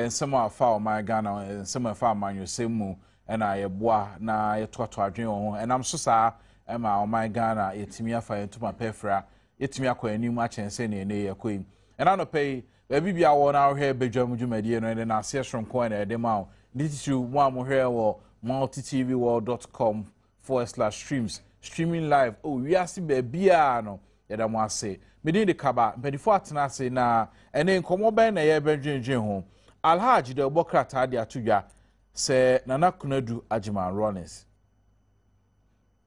some of our my Ghana and some of our man you same and I bois na ye to adwen ho and I'm so sa my my Ghana yetimi afa into my pefra yetimi akwa anim a chense ne ne yakoi and I no pay baby bia wo na hwe Badwam dwumadie no and na ase shronko na ede ma this to one mo hwe wo multitvworld.com/streams streaming live oh we are see baby no yeda mo ase me din de kaba before atena ase na ene nkomo ben na ye bedwenjen ho Alhaji de Obokrata de atudwa se Nana Kunadu Ajiman Rollins,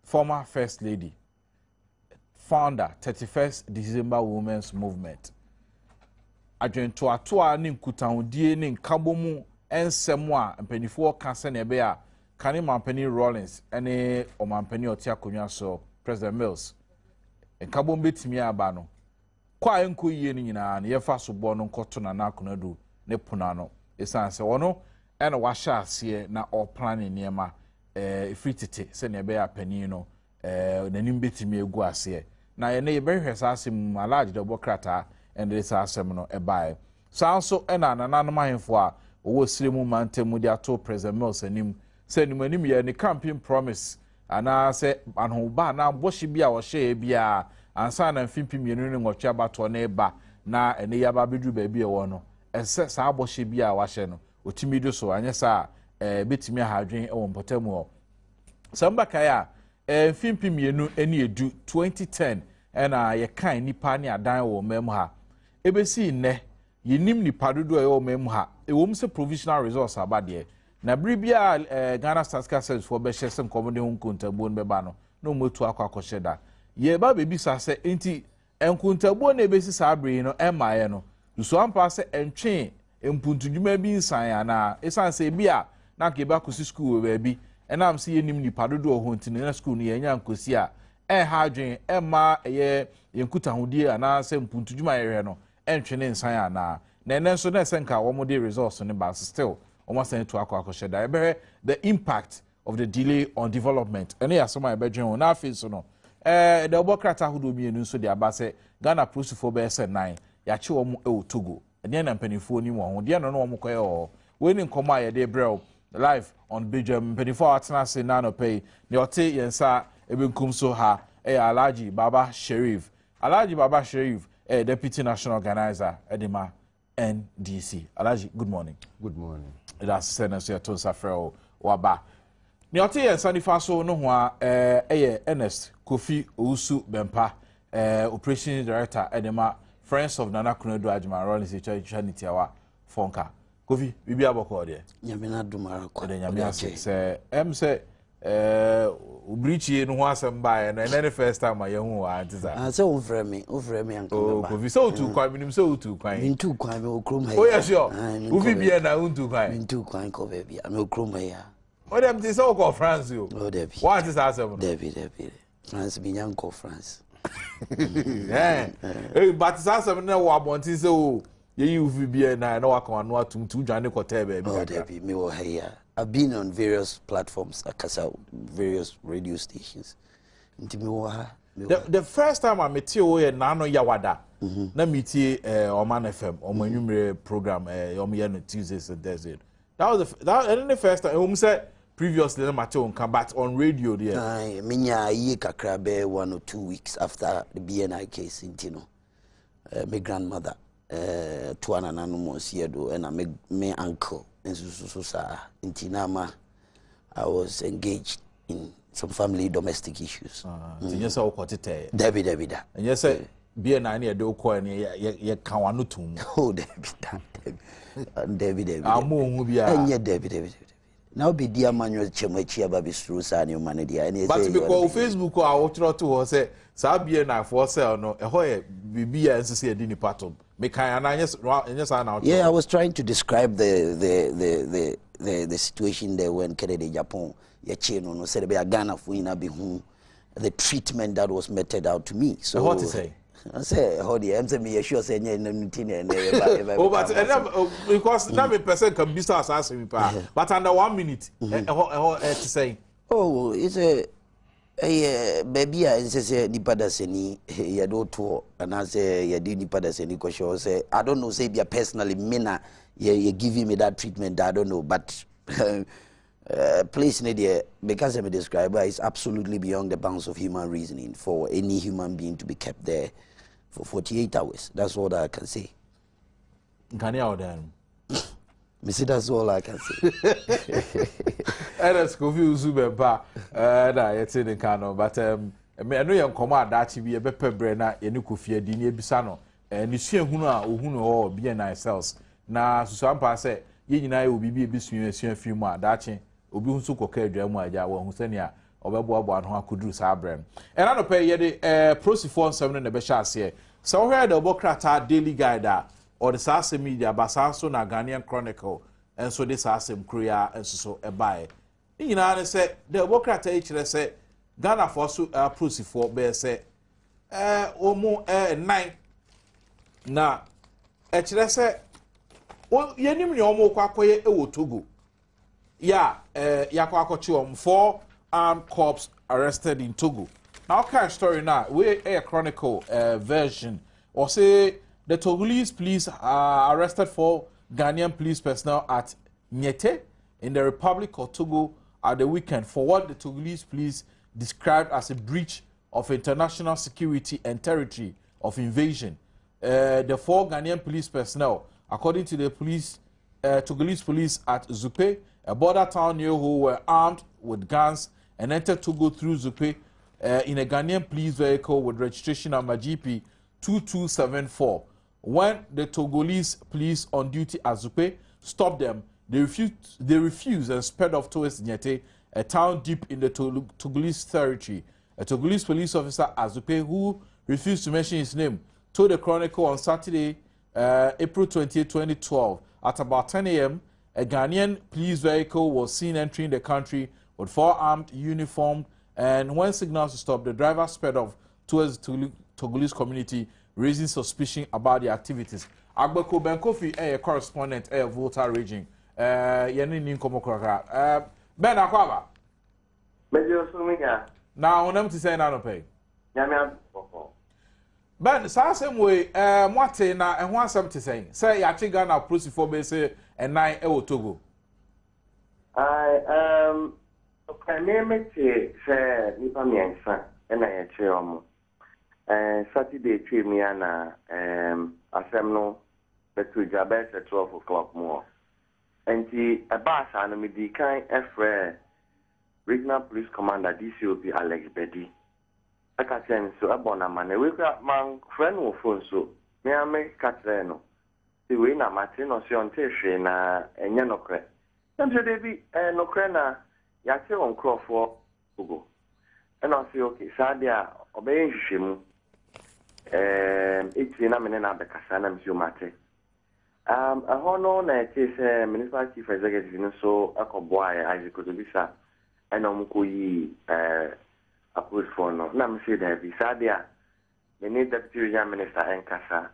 former First Lady, founder 31st December Women's Movement. Adwento atoa ni nkutahudie ni nkabomu ensemu a mpanifo kase na ebe a kane mampani Rollins ene omampani otia konwa so President Mills. Nkabom betimi aba no. Kwa enko yie ni nyina na yefa so bo no nkoto Nana Kunadu ne punano esanse wono ena washa ase na all planning niema free tete se ne be apani no nanim betimi egu ase na ye ne be hwesa asem Alhaji de Obokrata and this asem no ebae so also ena nananom ahemfo a owo siremu mantem de ato President Mills anim se nim anim ye ne campaign promise ana se anhoba na bohye bia wo hye bia ansa na mfimpiemienu ne ngotwe abato na eba na ene yaba bedu ba bia wo no ese sa abohye bia wa hye no otimi do so anyesa betimi ahadwen e wo mpotamu o samba kaya mfimpimienu eni edu 2010 ena ye kan nipa ne adan wo mem ha ebesi nne yenim nipa dodo e wo mem ha ewom se provisional resource abade na bribia Ghana Census Service for be hye sem komode hunkuntabuo no beba no no motu akwakohye da ye ba bebi sa se enti enkuntabuo na ebesi sa abre no emaye no so ampa se entwe empuntudwuma bi nsan ana esanse bia na ke ba kusi school we bi enam se yenim nipa dodo ho ntine na school no yenya nkosi a ha adwen ma ye yenkutahudie ana se mpuntudwuma yehwe no entwe ne nsan ana na ene nso na senka wo mo de resource ne ba still almost to akwa da ebe the impact of the delay on development ene ya soma ebe dwen na afi so no de Obokrata hudo mienu nso de abase Ghana prosufo be S9 ya che wo mo e Togo ene na mpanifo ni mo ho de no wo mo koye o we ni nkomo aye de brel live on Badwam mpanifo atena se na no pay ne ote yensa ebe nkum so ha Alhaji Baba Sheriff deputy national organizer edema NDC. Alhaji, good morning. Good morning. That's Senator Tonsa Freo Waba. Ni ote yensa nifa so no ho a Ernest Kofi Owusu Bempa operation director edema Friends of Nana Kunadu Ajiman Rollins Charity Awa Fonka. Kofi bibi aboko de. Nyame na dumara ko. De nyame ase se say ubrichi no ho asem bae na the first time I hu antiza. Say o frɛ me anka. Oh, Kofi so tu kwan minim so tu kwan. Min tu kwan me okrom ha. Oh yeah sure. Ubi bia na untu kwan. Min tu kwan ko be bia me okrom ha. O dem ti so ko France yo. Oh debi. What is asem? Debi. France bi nyanko France. But asem na wo abonti se o ye ubi bia na waka anu atumtu dwane ko te ba bi. Oh debi me wo ha ya. I've been on various platforms, akasa various radio stations. The first time I met you in Nano Yawada, na meet Oman FM, Oman program, Oman Tuesdays and Thursdays. That was the first time. Said previously, Mateo come back on radio there. Minya ye kakrabe 1 or 2 weeks after the BNI case in Tino. My grandmother, Tuana Nanumo Siedo, and my uncle. In Tinama, I was engaged in some family domestic issues. Yes, I got it. Debbie. And yes, be an idea do coin ye kawanutum. Oh, Debbie. I'm more Debbie. Now be dear manual chemachi about his true son, humanity. But because Facebook or I watch to say, Sabia na for sale no, a hoy be a dinner part of. Yeah, I was trying to describe the situation there when Kennedy Japan no said be a Ghana for the treatment that was meted out to me. So what to say? I say, I'm saying sure say oh, but because that person can be so assassin, but under 1 minute, to say. Oh, it's a baby, I say nipa da seni ya do to and I say ya di nipa da seni ko show say I don't know say be personally mina you're giving me that treatment. I don't know, but please, Nadia, because I'm a describer, it's absolutely beyond the bounds of human reasoning for any human being to be kept there for 48 hours. That's all that I can say. Can you then? See, that's all I can say. And it's confused, but it's in the canon. But I know you come out that you be a better brainer, you know, Kufia, Dini Bisano, and you see who be a nice cells. Now, some pass it, you and I will be a business a few more, Dachi, Ubusu Coca, Jamwa, who send ya, or Babwa, who could do Sabran. And I don't pay yet a Prosiphone 7 in the Beshas here. So, here the Bokrata daily guide. Or the Sasa Media, Basaso, na Ghanaian Chronicle, and so this Assam Korea, and so a buy. You know, they said, the Wokrat H. said, Ghana for so Prusy for bear say, or more 9. Now, H. said, well, Yanim Yomo Quakoye, Togo. Ya, Yakwakochum, 4 armed corps arrested in Togo. Now, cash story now, we a Chronicle version, or say, the Togolese police arrested 4 Ghanaian police personnel at Nyete in the Republic of Togo at the weekend for what the Togolese police described as a breach of international security and territory of invasion. The 4 Ghanaian police personnel, according to the police, Togolese police at Zupe, a border town near who were armed with guns and entered Togo through Zupe in a Ghanaian police vehicle with registration number GP 2274. When the Togolese police on duty at Zupe stopped them, they refused and sped off towards Nyete, a town deep in the Togolese territory. A Togolese police officer at Zupe, who refused to mention his name, told the Chronicle on Saturday, April 28, 2012, at about 10 a.m., a Ghanaian police vehicle was seen entering the country with 4 armed, uniformed, and when signals to stop, the driver sped off towards the Togolese community, raising suspicion about the activities. Agbeko Benkofi, a correspondent, a Volta region. Yenin Komokora. Ben Aquaba. Now, on them to say none of pay. Ben, Sassam way, what na and want something to say. Say, Yachigan, I'll proceed for base and 9 Togo. Okay, name it, say, Nipa Miansa, and I cheer Saturday, Trimiana, Assembly, but to Jabez at 12 o'clock more. And the Abbas and the kind of Regional Police Commander DCOP Alex Betty. I can send so a bonaman, we got my friend or phone so. May I make Catreno? The way na Martin or Sion Tish na and Yanocre. Some say be no crena, Yaki on Crawford, Ugo. And I say, okay, Sadia, obeying Shimu. It's in a minute at the Casana Mate. A honor is Municipal Chief Executive, so a cowboy, Isaac Kudubisa, and Omukoyi approved for no. Nam say there be Sadia, the new Deputy Minister and Casa,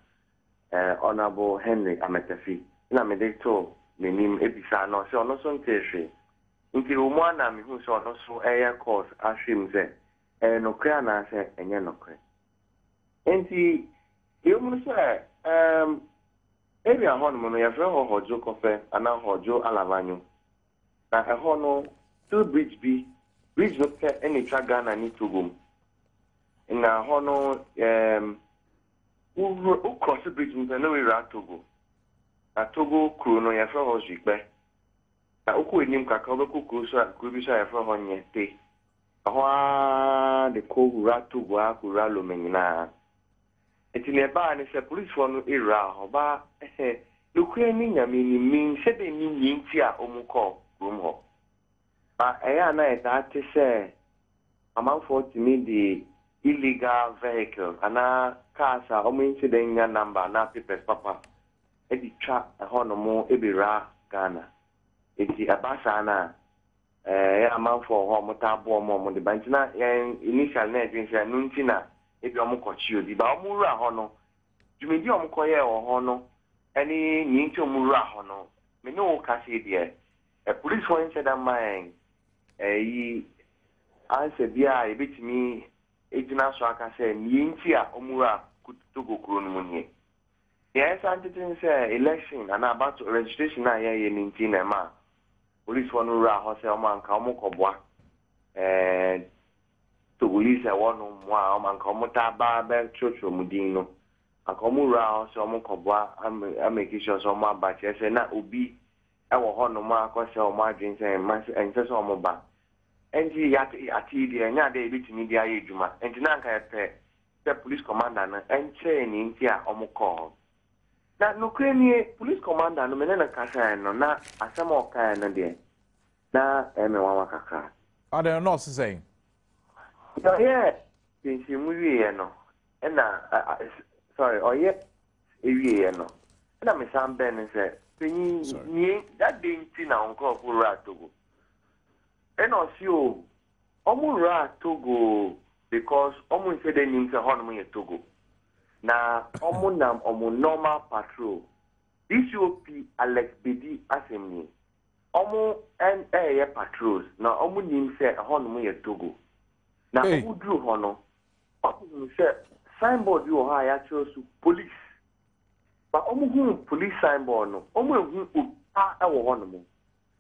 Honorable Henry Ametefi. Namedito, the name Ebisa, no, so no son Tishi. Into Umana, who saw no so air course, Ashim said, and no crana said, and Yanocre. And you must say, every honor, you have heard Hojo Coffee and now Hojo Alavanyo. Now, a honor, 2 bridge no care any Chagana need to go. And now, honor, who cross the bridge with no way to go. A Togo crew no yafa Hojibe. A Uku in Kakabaku Kusa, Kubisa for Honyete. The cold rat to Guakuralo Menina. It's in a bar and it's a police one era, Hoba. Ukrainian, I mean, said they mean Yintia Omuko, Rumho. But I know that to say, among for to me the illegal vehicle, and our cars are incident number, now people's papa. Eddie trap a honomo, Ebira, Ghana. It's the Abasana, amount for Homotabo, Mom, the Bantina, and initial net in Nuntina. If you are more the Bamura Hono, you may be on Koya or Hono, any Ninto Mura Hono, may no Cassadia. A police one said, I'm mine. I said, yeah, a bit me, Ejina Swaka said, Yintia Omura could to go Kronmunye. Yes, I didn't say election and about registration na yeah in ma. Police one ra ho say o man ka mo kobwa. To police one mo o man ka mo ta ba be chocho mudin no. Akomu ra ho say o mo kobwa am make sure so ma ba che say na obi e wo ho no ma ko say o ma dwen say ma en say so mo ba. Enti ati de nya de bitimi dia ye djuma. Enti na nka pe the police commander na enche ni ntia o mo call. Na no kremie police commander no menena kasa no na asema oka na de na me wa kaka are they not saying yeah pinsi mu wie no na sorry oye ewie no na me sam ben say pinyi ni that day nti na onko for Togo eno si o omura Togo because omu say they nim say hono ye Togo na omu nam omu normal patrol DCOP Alex Bedi asemi omu NA patrols na omu nim say hono ye Togo na omu dru hono omu say signboard you ha ya chosu police ba omu hu police signboard no omu hu upa e wo hono mo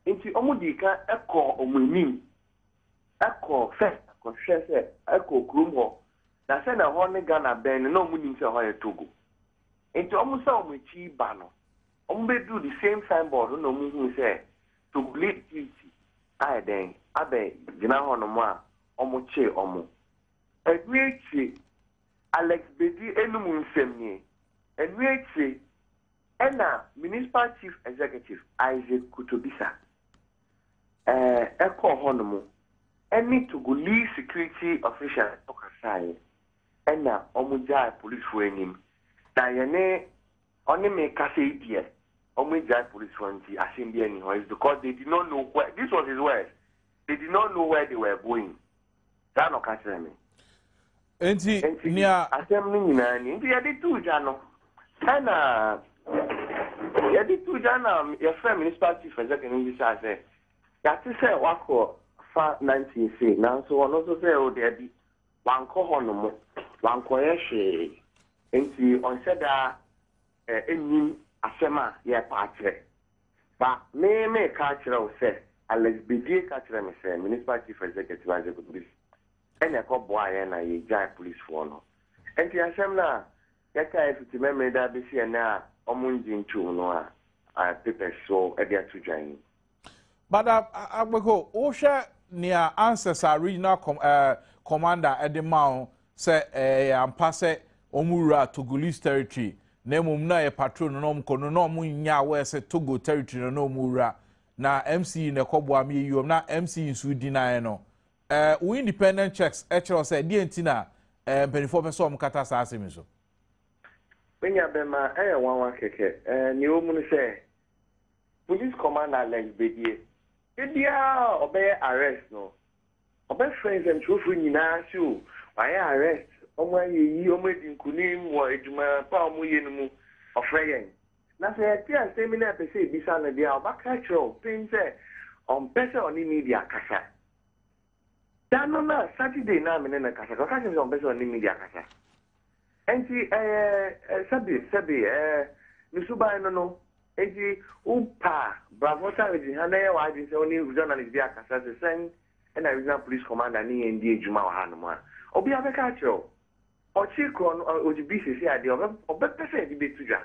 nti omu di ka ekọ omu nim ekọ first ko hwese ekọ krum ho na se na ho ne Ghana ben no omu nim se ho ye Togo nti omu sa omu chi ba no omu be do the same signboard no omu hu se to bleed duty ai den abe gina ho no mo a omu che omu edwechi Alex Bedi enum nsem ni edwechi ena municipal chief executive Isaac Kutobisa ekọ ho no mo any Togolese security official okasai ena omujai police for enim na yene oni me kase idie omujai police for nti assembly any ho is because they did not know where this was his words they did not know where they were going that no kase me enti nia assembly nyina ni nti yedi tu jano ena yedi tu jana your friend municipal chief executive bi say that is say wako fa 19 say now so one also say o there be one ko hono mo one ko ye enti on said that enim asema ye paatre ba me ka kire o say Alex Bedi ka kire me say municipal chief executive as could be ene ko boy na ye jai police for no enti asem na ye ka ifiti me da be see na omunji nchu no a paper so e dia to join. But Agbeko, Osha near ancestor regional commander Adom say ampase omura Togolese territory. Nemum na ye patrol no mkono no mu nya we say Togo territory no mura na MC ne kobwa mi yom na MC nsu deny no. We independent checks actually say die ntina penifo person omkata sa asemi so. Benya bema wanwa keke ni omu no say police commander Alex Bedi Edia obey arrest no. Obey friends and true nyina so why arrest omo yi omo dinkunim wo eduma pa omo ye no mu ofreyen. Na say ti asemi na pese bisa na dia obaka chro pin say on pese oni media kasa. Dano na Saturday na me na kasa. Kasa se on pese oni media kasa. Enti sabi misuba no enti upa bravo taji hana wa di se oni journalist bi akasa se sen na regional police commander ni ndi ejuma wa hanu ma obi abeka chiro o chi kron o di bisi se ade obe pese di betuja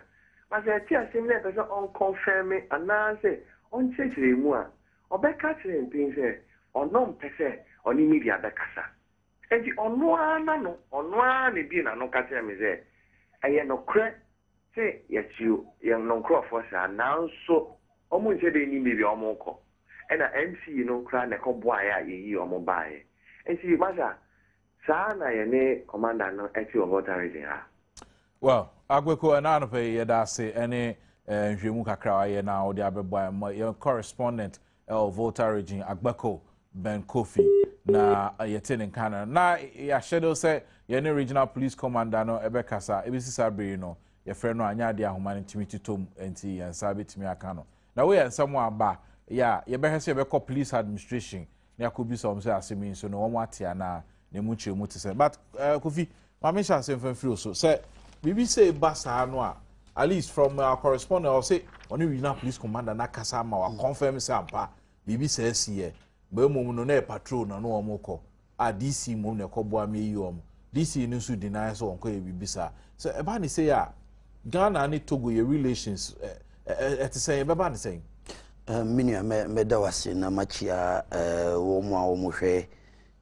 ma se ti asem na pese on confirm ana se on chechire mu a obeka chire mpin se onom pese oni media bekasa enti onu ana no onu ana bi na no ka chire me se eye no kre say yes you no crofo sa now so omo nche de ni mebi omo ko e na MC no kra na ko boa ya yi omo bae enti maza sa na ye ne commander no eti o water region ha Well Agbeko na no pe ye da se ene nhwemu kakra wa ye na odi abeboa your correspondent of Volta region Agbeko Ben Kofi na yetene kana na ya shadow say ye ne regional police commander no ebekasa ebisi sabri no your friend no anya de ahoma intimity tom enti yansa betimi aka no na we yansam aba ya ye behese ye be call police administration na yakobi so say asemi so no wo atia na ne mu chemu te say but Kofi ma me sha say free so say bibi say ba sa no a at least from our correspondent, I'll say, on the regional police commander, Nakasama, or confirm Sampa, BB says here, Bermuno, no patrol, no moko, a DC Mone Coboa me DC Nusu denies on Koy Bibisa. So, Ebani say, Ghana and Togo, your relations, at the same, Babani saying. Minia medawasi na machia womo omuhwe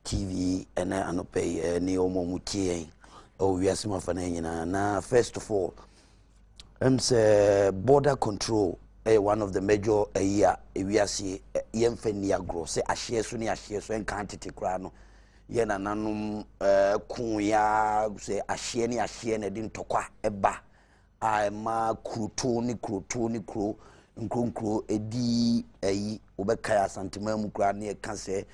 TV ena anope ni omo mutie o wiase mafana nyina na first of all say border control one of the major year wiase yemfe ni agro say ahye so enkantete kra no ye na nanum kun ya say ahye na di ntokwa eba ma kruto ni kro nkronkro edi ayi obekaya santima mu kra na ka se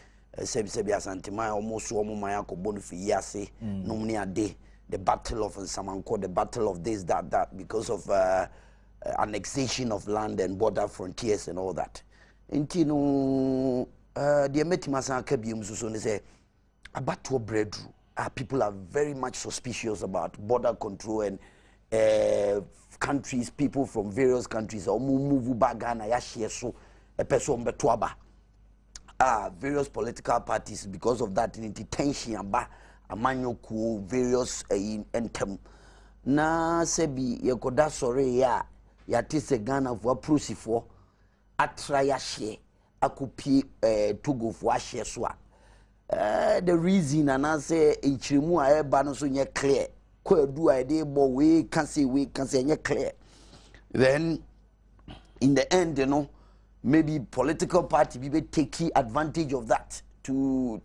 sebi asantima almost wo man akobo no fi yase no mni ade the battle of Samanko, the battle of this that because of annexation of land and border frontiers and all that intino the metimasa kabium so ne say abato breadru people are very much suspicious about border control and countries, people from various countries, or move back Ghana, ya share so a person betuaba. Various political parties because of that in detention aba amanyoku various entem na sebi yekoda sore ya tise Ghana for prosifo atra ya share akupi Togo for share so the reason and I say inchirimu a eba no so nye clear. Do idea but we can say clear. Then in the end, you know, maybe political party be taking advantage of that to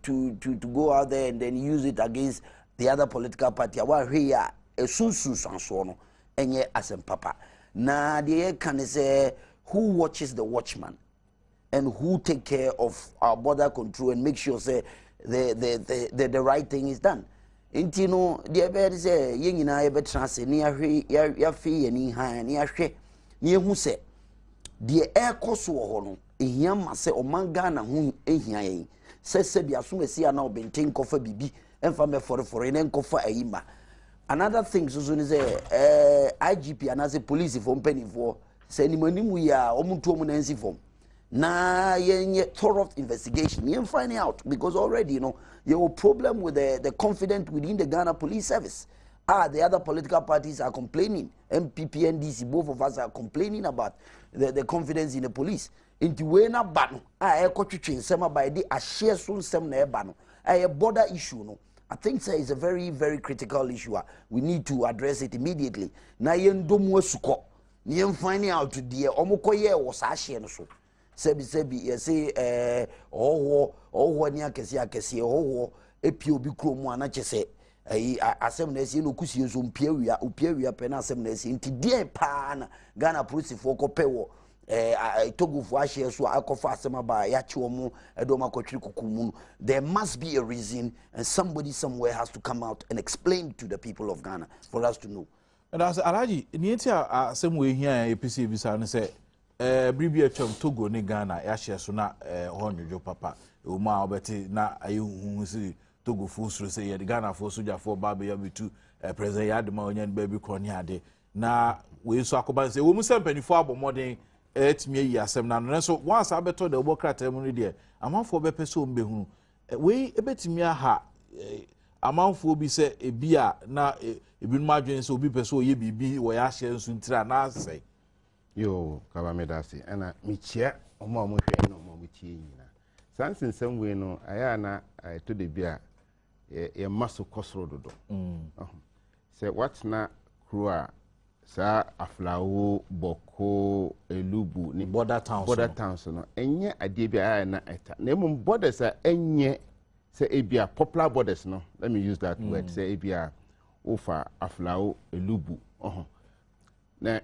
go out there and then use it against the other political party. Our here a Census and so on and as a papa. Now the can say who watches the watchman and who take care of our border control and make sure say the right thing is done. Intino the bed say yingina ebe transe ni ahwe ya fe ni han ni ahwe ni ehu se the air course wo ho no ehia ma se omanga na hu ehia yen se bia so esi ana obenten kofa bibi emfa me for ne kofa ayima another thing so ni say IGP anase police for mpani for se ni manimu ya omuntu omu na nsi form na yenye thorough investigation you find out because already you know your problem with the confidence within the Ghana police service the other political parties are complaining MPP and DC both of us are complaining about the confidence in the police into we na bano ekotwetwe nsema by the share so nsem na eba no a border issue no I think say is a very very critical issue we need to address it immediately na yendomu asuko ni find out the omokoye wo sa share no so sebi you say oh ni akesi oh epi obi kromu ana chese asem na esi no kusie so mpiawia pe na asem na esi nti die pa na Ghana police for kopewo Togo for ahye so akofa asem aba ya che omo Adom akotwiri kokumu there must be a reason and somebody somewhere has to come out and explain to the people of Ghana for us to know. And as Alaji nienti asem we hia EPC bisa ne say bribia chom Togo ni Ghana ya hye so na honyojo papa o ma obeti na ayu si Togo fusro say ye Ghana for soja for babe ya bitu president Adom onyan baby kroni ade na we so akoban say wo mu sempanifo abomodin etimi yi asem na no so once abeto de obokrata mu de amanfo bepese o mbehunu we ebetimi aha amanfo bi se ebia na ebinu madwen se obi pese o ye bibi wo ya hye nsu ntira na asai yo kaba medasi ana michia omo hwe no omo tie nyina sansin samwe no aya na to de bia ye maso kosro dodo se what na kruwa sa aflawo boko elubu ni border towns no enye ade bia aya na eta na emum borders a enye se ebia popular borders no let me use that word se ebia ofa aflawo elubu na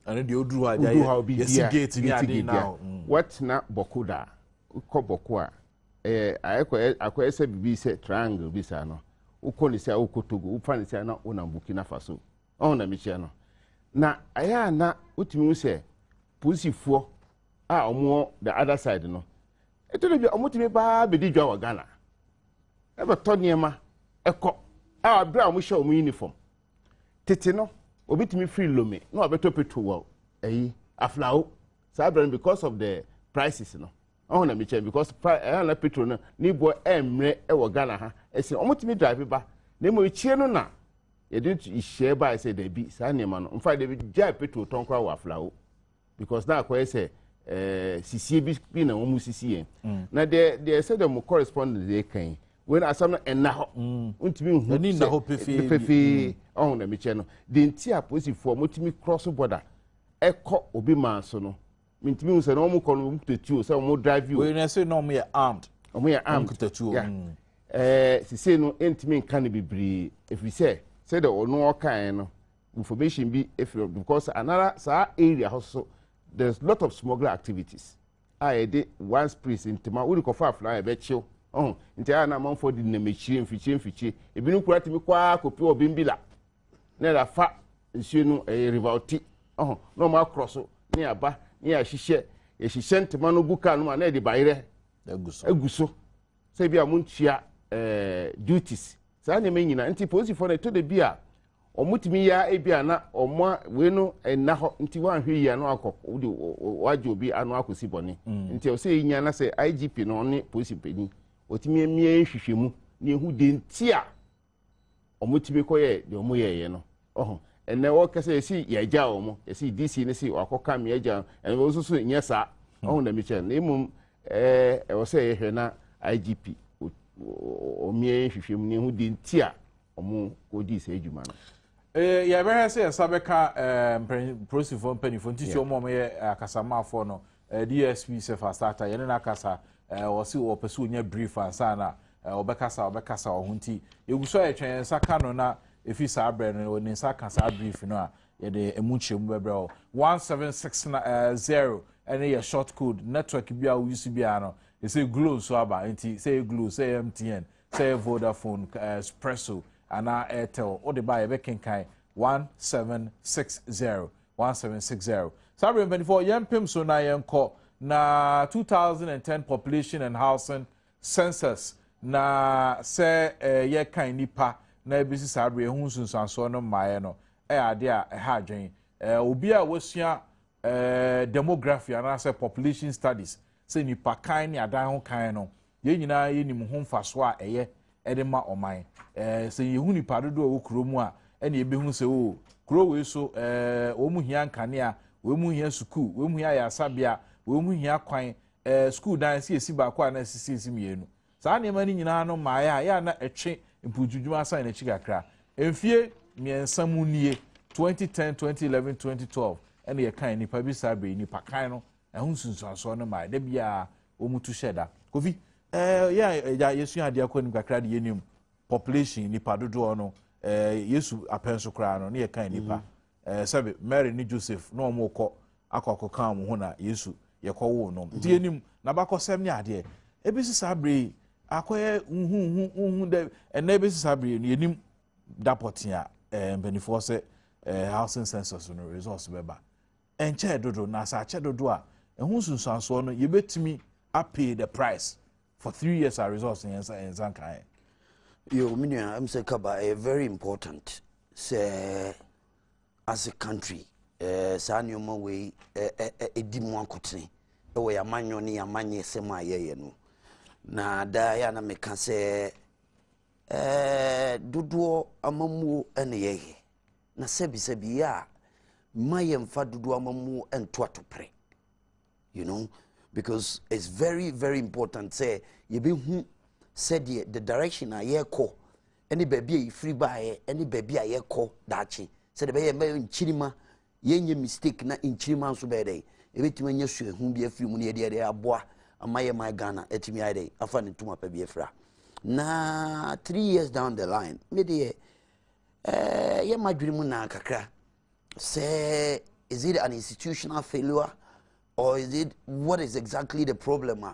and the odru ha yes gate ni ade now what na bokoda ko boko a akwa ese bibi se triangle bisa no uko ni se ukotogo ufa ni se na una Burkina Faso na michia no na aya na utimi se pusifo omo the other side no eto bi omotimi ba bedi dwa wa Ghana ebe to niema eko bra omo hye omo uniform tete no obitimi free lome no abeto petrol eyi aflao sabran because of the prices no oh na me check because na petrol no ni bo emre e wo Ghana ha esi omotimi drive ba na mo echie no na ye didn't share by say there be sa nema no mfa dey jai petrol ton kwa wa aflao because na akwa say sisie bi na wo mu sisie na they said them correspondent they kan when asam na ho untimi hu ni na ho pefe oh na me check no the ntia posifo motimi cross border eko obi man so no mintimi hu say no mo kono mtetuo say mo drive you we na say no me armed mtetuo sisie no entimi kan bibiri if we say the ono kan no information be if because another area also there's lot of smuggler activities I did one place in Tema we go far fly be chill nti ana man for the mechire mfiche ebinu kura timi kwa kopi obimbila na da fa nsuo no rivalti no ma cross ni aba ni ahihye ntema no buka no na de bayire eguso say bia muntua duties sa na menyina nti police for na to de bia omutimi ya ebia na omwa we no na ho nti wan hwe ya no akọ waje obi anu akosi bone nti o say nya na say IGP no ne police peni otimi emie hwehwemu ne hu de ntia omutimi koye de omoye no ene wo kase esi yaja omo esi DC ne si akoka me yaja ene wo so nya sa na mi chen ne mum wo say hwe na IGP omie hwehwemu ne hu de ntia omo kodi se adwuma no ya be say sabeka prosifo penifo nti so omo ye akasama afo no DSP se fa starter ye na akasa wo si wo pese onya brief ansa na obekasa wo hunti eguso ye twen saka no na efi sa abre no ni saka sa brief no a ye de emuchemu bebre 1760 ene ye short code network bia wo use bia no e say Glo so aba nti say Glo say MTN say Vodafone Espresso ana Airtel o de ba ye be kenkan 1760 sabre 24 yempem so na yenko na 2010 population and housing census na se ye kan nipa na ebisi sabre hu sunsanso no maaye no ade a ha adwen obi a wasua demography and say population studies se nipa kan ni adan ho kan no ye nyina ye nim ho mfaso a eye edema oman se ye hu nipa dodo wo kromu a ene ebe hu se o kro we so wo mu hia nkanea wo mu hia suku wo mu hia yasabia wo mu hia kwan school dan si esi ba kwa na sisi mienu saa ne mani nyina no maaya ya na etwe mpujujuma san na chigakra emfie miensa mu nie 2010 2011 2012 ene ye kan nipa bi sabe nipa kan no ehun sunsanso no maaya da bia wo mutu sheda kofi ya yesu ade akoni kakra de yenim population nipa dodo no yesu apenso kra no ne ye kan nipa sabe Mary ni Joseph no mo kọ akọ kan mo ho na yesu ye kọ wo no di enim na ba kọ sem ne ade ebisi sabre akoye hu de ena ebisi sabre ne enim dapotia benefo se housing census no results beba enche dodo na sa che dodo a ehun sunsanso no ye betimi pay the price for 3 years our results in Zankai. Yo, I'm saying Kaba, very important. Say, as a country, Sanyo way, a dimon kutni, away a manoni, a manye sema ye no. Na Diana me can say, Duduo amamu and ye. Na sebi ya, mayem fa duduo amamu and twatu pray. You know? Because it's very, very important. Say, you be who said the direction I hear call. Any baby free by any baby I hear call dachi. Said the baby in Chilima, ye mistake na in Chilima so bad. Everything when you see whom be a few money there, boy, and my Ghana, et me I found it to my baby fra. Na 3 years down the line, maybe ye my dream na kakra. Say, is it an institutional failure? Or is it, what is exactly the problem?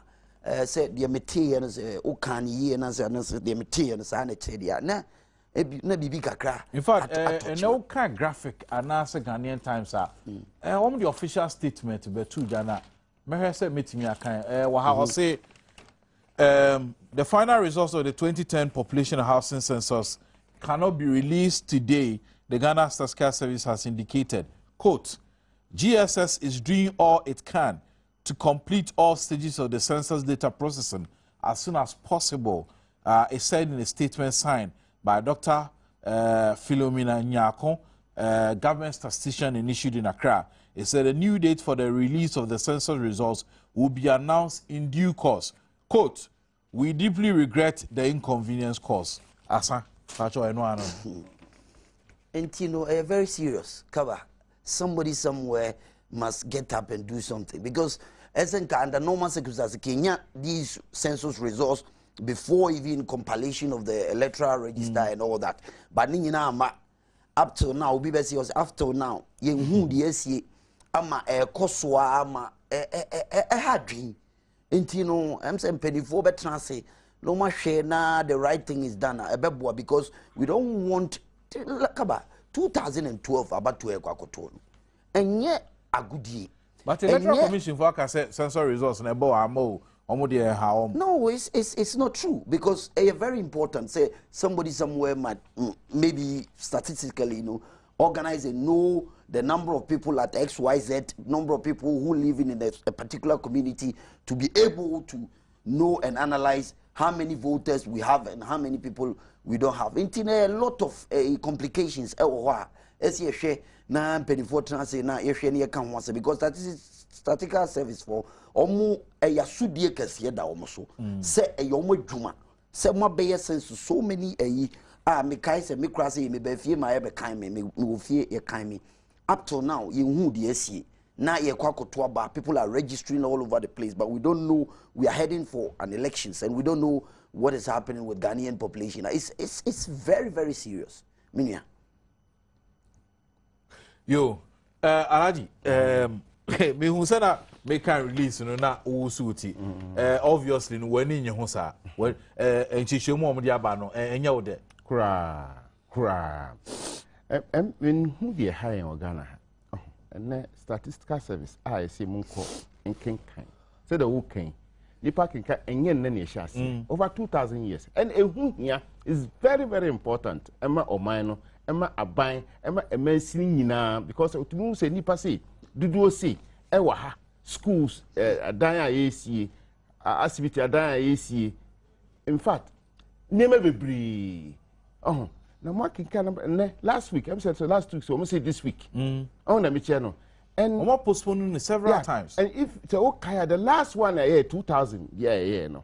Say the materials, Okan ye and as the materials and a chedia. Na bibi kakra. In fact, no kind graphic and answer Ghanaian Times are on the official statement be two Jana. May say meeting me I say the final results of the 2010 population and housing census cannot be released today the Ghana Statistical Service has indicated, quote, GSS is doing all it can to complete all stages of the census data processing as soon as possible, it said in a statement signed by Dr. Philomena Nyako, government statistician and issued in Accra. It said a new date for the release of the census results will be announced in due course. Quote, we deeply regret the inconvenience caused. Asa, Pacho, I know. And you know, very serious cover. Somebody somewhere must get up and do something, because under normal circumstances, Kenya, these census results before even compilation of the electoral register and all that. But up till now, after now, you ama koswa ama hadwin. You know, I'm saying penny for better say no more share na the right thing is done because we don't want 2012 about to ekwakoto. And yet a good year. But the electoral commission for census results and how. No, it's not true, because very important. Say somebody somewhere might maybe statistically, you know, organize and know the number of people at XYZ, number of people who live in a particular community, to be able to know and analyze how many voters we have and how many people we don't have. It's a lot of complications. As you share na penifo transe na ehwe ne ka ho ase, because that is statistical service for omo yasudie kase da omo so se eyomo dwuma se mo be census so many me kai se me kra se me ba fie ma ye be kan me wo fie ye kan me up till now ye hu de asie na ye kwakoto ba, people are registering all over the place, but we don't know. We are heading for an elections and we don't know what is happening with Ghanaian population. It's very, very serious. Minia. Yo, Alaji, me who said that make a release, you know, na usuti. Obviously, no when in your hosa, when and she show more diabano, and you de cra. When who be high in Ghana, and statistical service, I see Munko and King Kind. Said the Woking. You pack and yen over 2,000 years. And a who here is very, very important. Emma or minor. Emma Abine, Emma Emensin, because to move say Nipa say, do see, Ewaha, schools, Adaya AC, Activity Adaya AC. In fact, never be bree. Oh, now marking can last week, I'm saying so last week, so almost say this week. Oh, na Michano. And I'm postponing several times. And if it's okay, the last one I 2000, no.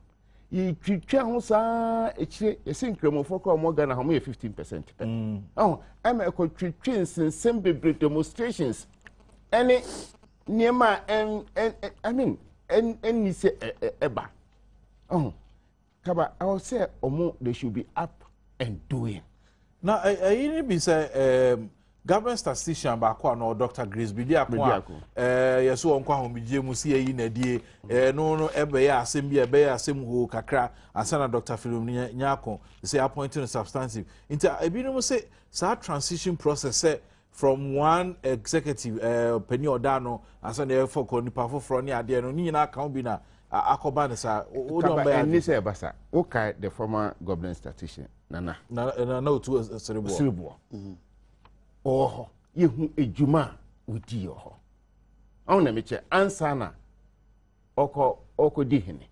You can't say a single for more than 15%. Oh, I'm a country since some demonstrations. Any near my and I mean, and you say eba. Oh, Kaba, I will say they should be up and doing. Now, I even be say government statistician baako no Dr. Grace Bidiako yeso onko ahomije mu si yi na die no ebe ya asem bi ebe ya asem ho kakra asana Dr. Philomena Nyako say appointing substantive into ebi no say sa transition process from one executive penny odano asana for ko nipa foforo ne ade no nyina kan bi na akoba ne sa o don ba ni say basa okay the former government statistician na otu serebo oh, you ejuma with you. I want to make answer na oko dihini.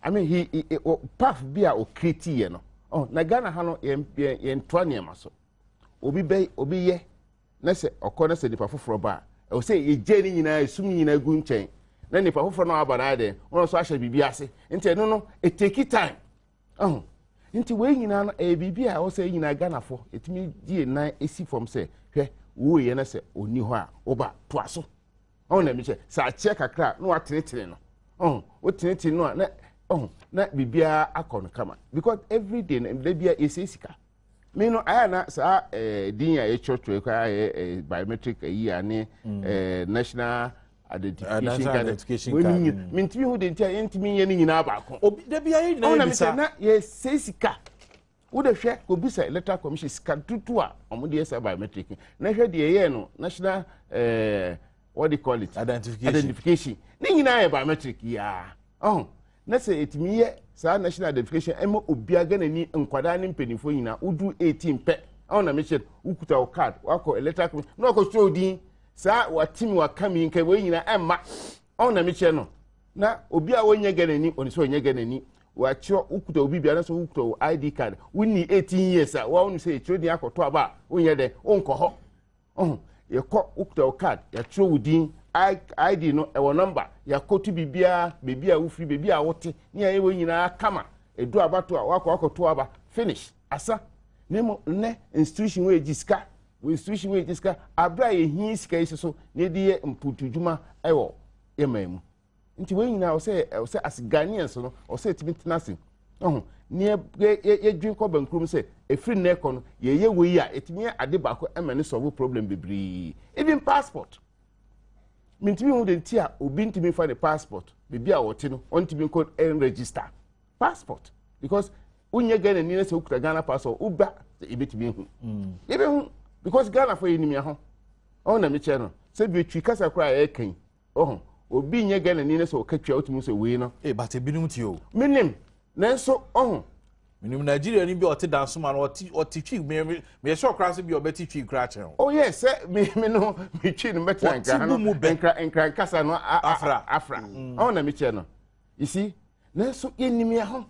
I mean, he path be a kriti no. Oh, na Ghana hano yen twane maso. Obi ye. Na se okona se nipa foforo ba. E o say ye jeni nyina esum nyina gu nchen. Na nipa foforo no aba na de. Won so ahye bibi ase. Nti no it take time. Oh. Nti we nyina no bibi a o say nyina Ghana fo etimi die nan esi from say hwe wo ye na say oni ho a oba to aso on na mi che sa che kakra no atenetene no o tenetene no na bibia akon kama, because every day na bibia esesika me no aya na sa din ya church kwa biometric ane national identification card. Mintimi hu de ntia yentimi ye ni nyina ba ko obi da bia ye na bisa na ye sesika wo de hwe ko bisa electoral commission sika tutu a omo de yesa biometric na hwe de ye no national what do you call it, identification ni nyina ye biometric ya na se etimi ye sa national identification emo obiaga na ni nkwada ni mpenifo nyina udu 18 pe on na mission ukuta o card wako electric no ko show din sa watimi wakami nke we nyina emma on na mission no na obi a wonye ganani oni so onye ganani wacho ukuta obi bia na so ukuta ID card woni 18 years a wa onu say chiro din akoto aba onye de onko ho ye ko ukuta o card ya chiro wudin ID no e wo number ya kotu bibia bebia wufri bebia wote ni ya we nyina kama edu abato a wako akoto aba finish asa nemo ne institution we jiska we institution we jiska abra ye hin sika iso ne de mputujuma ewo yemamu nti we nyina o se as Ghanaians no o se timi tenase ne ye dwin ko bankrum se efri ne ko no ye we a etimi ade ba ko emane solve problem bebri even passport mintimi hu de ntia obi ntimi fa the passport bebia wote no ontimi ko register passport because unye Ghana ni se ukuta Ghana passport uba ebetimi hu ebe hu because Ghana for enimi ho na me che no se bi twi kasa kra e kan obi nye Ghana ni se okatwa otumu se we no but ebinum ti o minim nanso minim Nigeria ni bi ote dance man ote twi me sure kra se bi obeti twi kra che oh yes me no me twi no betra nkra kasa no afra na me che no you see nanso enimi ho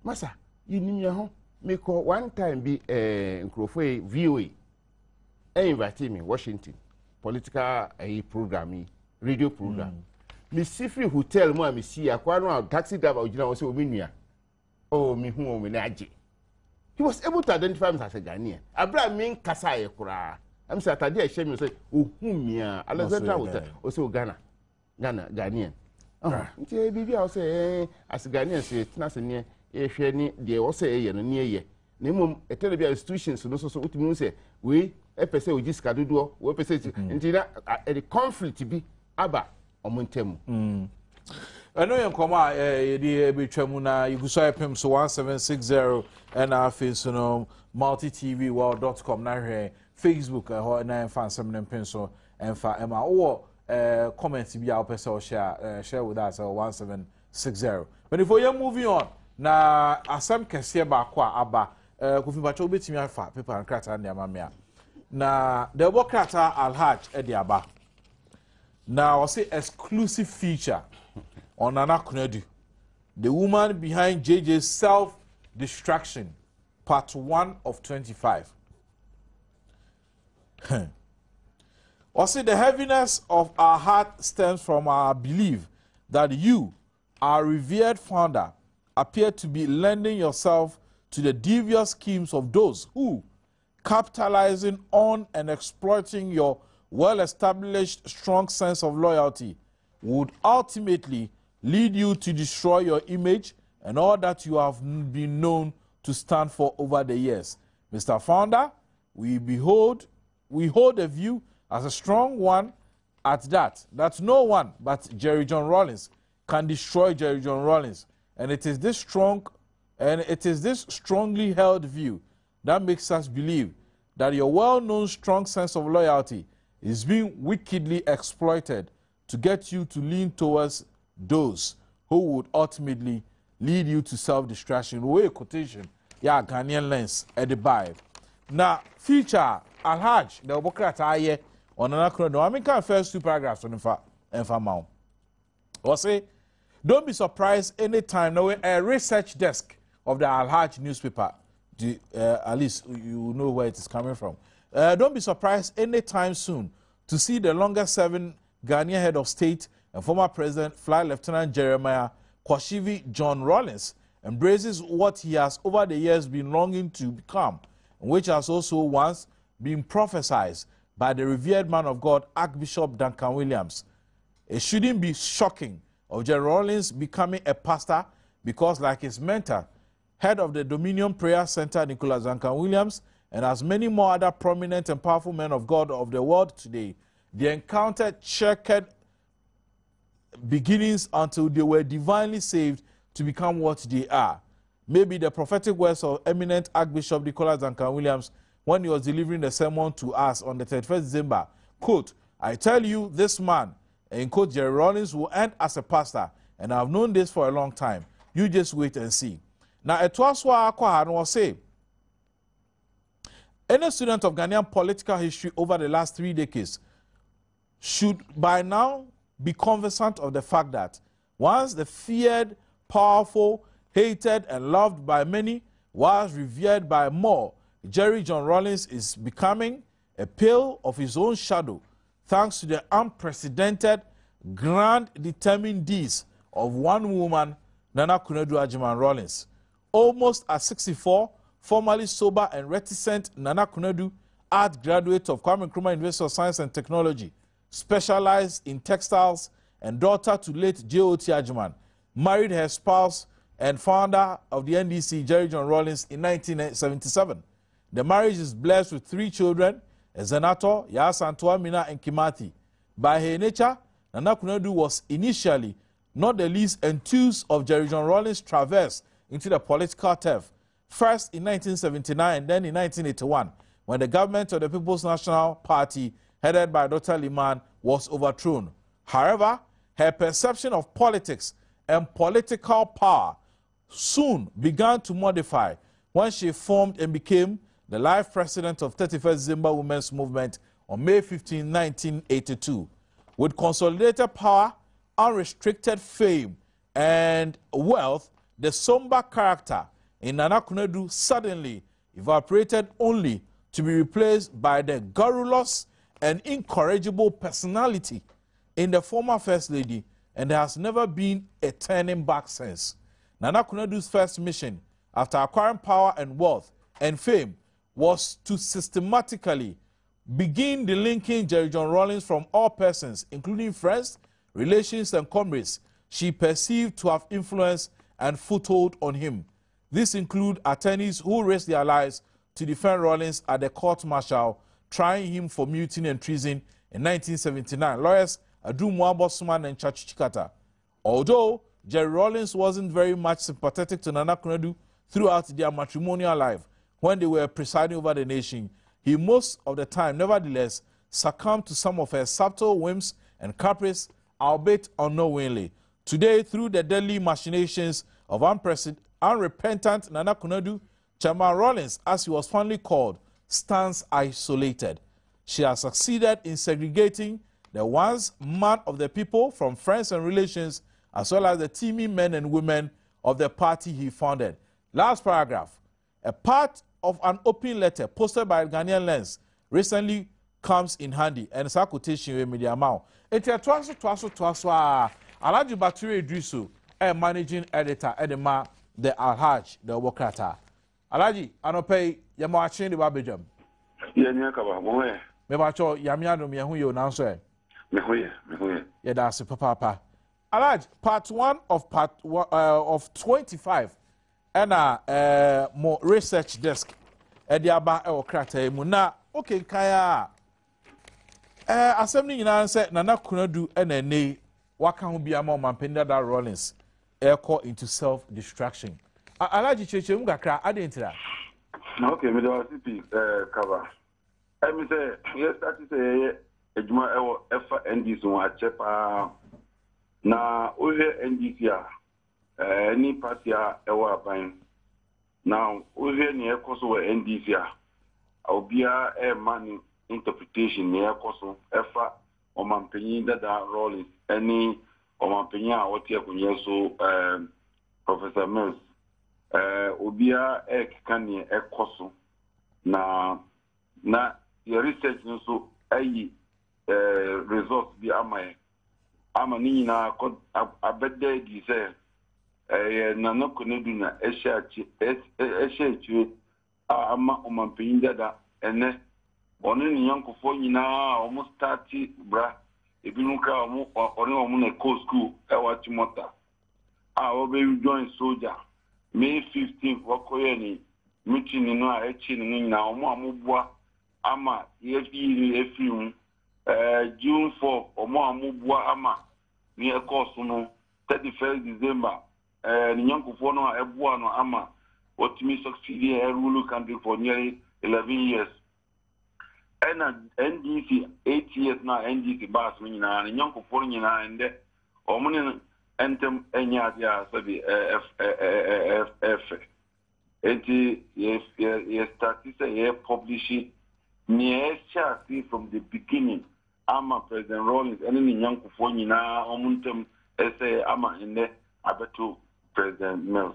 masa yinimya ho me call one time be nkrofo VOA invite me Washington political program radio program me sifri hotel mo am si akwa no taxi driver ogina wo se omi nua me hu o me na age he was able to identify me as a Ghanaian abra me nkasa ye kura am say atade a shame say ohumia Alexander hotel o se Ghanaian nti bibia o se as Ghanaian se tinase ne ehwe ni de wo se ye no ne ye na mom etelebia institutions no so utimi se we epese ojiska dodo we epese nti na the conflict bi aba omontemu eno yen koma ye di betwamu na iguso epem so 1760 and face no multitvworld.com na hwe Facebook ho na fan sem ne pen so emfa ema wo comment bi a opese o share with us 1760 but if we are moving on na asam kese ba kwa aba kofi bacho betimi afa paper and krata na amamia na the krata alhaj edi aba na we say exclusive feature on Nana Kunedu, the woman behind JJ's self destruction, part 1 of 25. Or say the heaviness of our heart stems from our belief that you, our revered founder, appear to be lending yourself to the devious schemes of those who, capitalizing on and exploiting your well-established strong sense of loyalty, would ultimately lead you to destroy your image and all that you have been known to stand for over the years. Mr. Founder, we hold a view as a strong one at that no one but Jerry John Rollins can destroy Jerry John Rollins. And it is this strongly held view that makes us believe that your well-known strong sense of loyalty is being wickedly exploited to get you to lean towards those who would ultimately lead you to self-destruction. Way quotation, yeah, Ghanaian lens at the Bible. Now, feature Alhaj, the Obokrata aye on another no. I mean, first 2 paragraphs on Infamao. Or say, don't be surprised anytime now a research desk of the Alhaj newspaper, at least you know where it is coming from. Don't be surprised anytime soon to see the longest-serving Ghanaian head of state and former President Flight Lieutenant Jeremiah Kwashivi John Rollins embraces what he has over the years been longing to become, which has also once been prophesied by the revered man of God, Archbishop Duncan Williams. It shouldn't be shocking of Jerry Rollins becoming a pastor because, like his mentor, head of the Dominion Prayer Center, Nicholas Duncan Williams, and as many more other prominent and powerful men of God of the world today, they encountered checkered beginnings until they were divinely saved to become what they are. Maybe the prophetic words of eminent Archbishop Nicholas Duncan Williams when he was delivering the sermon to us on the 31st December, quote, I tell you, this man, and quote, Jerry Rollins will end as a pastor, and I've known this for a long time. You just wait and see. Now, it was what I say, Any student of Ghanaian political history over the last 3 decades should by now be conversant of the fact that once the feared, powerful, hated, and loved by many, was revered by more, Jerry John Rollins is becoming a pale of his own shadow, thanks to the unprecedented, grand, determined deeds of one woman, Nana Kunedu Ajiman Rollins. Almost at 64, formerly sober and reticent, Nana Kunedu, art graduate of Kwame Nkrumah University of Science and Technology, specialized in textiles, and daughter to late J.O.T. Ajiman, married her spouse and founder of the NDC, Jerry John Rollins, in 1977. The marriage is blessed with 3 children, Ezenato, Yasantoa, Mina, and Kimati. By her nature, Nana Kunedu was initially not the least enthused of Jerry John Rollins' traverse into the political turf, first in 1979 and then in 1981, when the government of the People's National Party, headed by Dr. Liman, was overthrown. However, her perception of politics and political power soon began to modify when she formed and became the life president of 31st December Women's Movement on May 15, 1982. With consolidated power, unrestricted fame, and wealth, the somber character in Nana Kunedu suddenly evaporated, only to be replaced by the garrulous and incorrigible personality in the former First Lady, and there has never been a turning back since. Nana Kunedu's first mission, after acquiring power and wealth and fame, was to systematically begin delinking Jerry John Rollins from all persons, including friends, relations, and comrades she perceived to have influence and foothold on him. These include attorneys who risked their lives to defend Rollins at the court-martial, trying him for mutiny and treason in 1979. Lawyers Adom and Chachichikata. Although Jerry Rollins wasn't very much sympathetic to Nana Kunedu throughout their matrimonial life when they were presiding over the nation, he most of the time, nevertheless, succumbed to some of her subtle whims and caprice, albeit unknowingly. Today, through the deadly machinations of unrepentant Nana Kunedu, Chairman Rollins, as he was fondly called, stands isolated. She has succeeded in segregating the once man of the people from friends and relations, as well as the teeming men and women of the party he founded. Last paragraph. A part of an open letter posted by Ghanaian Lens recently comes in handy, and it's a quotation with media amount. It's a twaso Alhaji Baturi Idrisu, a managing editor, Edema, the Alhaj, the Wokata. Alhaji, anope yamwachin the Babajam. Yanyakaba, Moe. Mebacho Yamiano Miahuyo Nanso. Mehoye. Yeah, that's papa. Alhaji, part 1 of 25. And more research desk. Ediaba Okrata Muna. Okay, Kaya. Assembly in answer, Nana Kunedu and Waka be among Mampenda Rollins. Echo into self-destruction. Alhaji Cheche Mugakra, I didn't that. Okay, me do CP cover. I me say yes, that is a Ejuma Ewo Efa NDC one achepa na ohe NDC a ni party a Ewo aban. Now ohe ni ekoso we NDC a obia e man interpretation ni ekoso Efa omampenyin dada Rollins any omampenyin a wote akunye so Professor Mills obia ekani ekoso na your research so ayi results bi ama ni na abede di say Nana Kunedu na eshachi ama omampenyin dada ene onu ni yankofo nyina omo starti bra ebinu ka omo na school ewa timota obe join soldier May 15th wakoye ni meeting no a echi ni nyina omo amobua ama efi June 4 omo amobua ama ni course no 31st December ni yankofo no ebua no ama otimi succeed here rule country for nearly 11 years. And NDC 8 years now NDC bas nyina ni yankofo nyina ende omo ni entem enya dia sabi yes, start to say, publish it. Near see from the beginning. I'm a President Rollins, and any young Kufoni now, Omuntum, essay, I'm in there, Abetu, President Mills.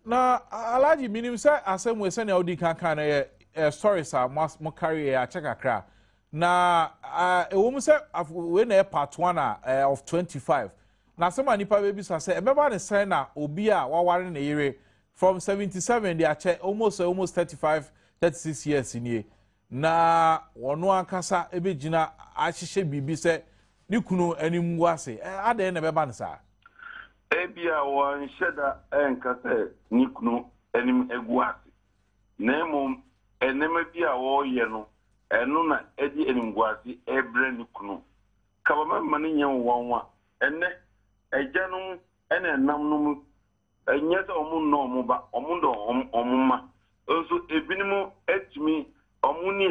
Now, Alaji, meaning, sir, as some way send out the kind of stories are must carry a check a crowd. Now, a woman said, when a part 1 of 25. Now, somebody babies are say, remember the signer, Obia, what in the area from 77, they are almost 36 years in here. Na one kasa ebe jina ahyehye bibi se ni kunu anim wase ade na beba nsa ebia won sheda enka se ni kunu anim eguase na emom enema bia wo ye no eno na edi anim guase ebre ni kunu kabama mane nya wonwa enne ejanum ene namnum enyese omun no omuba omundo omumma ozo ebinimu etimi omuni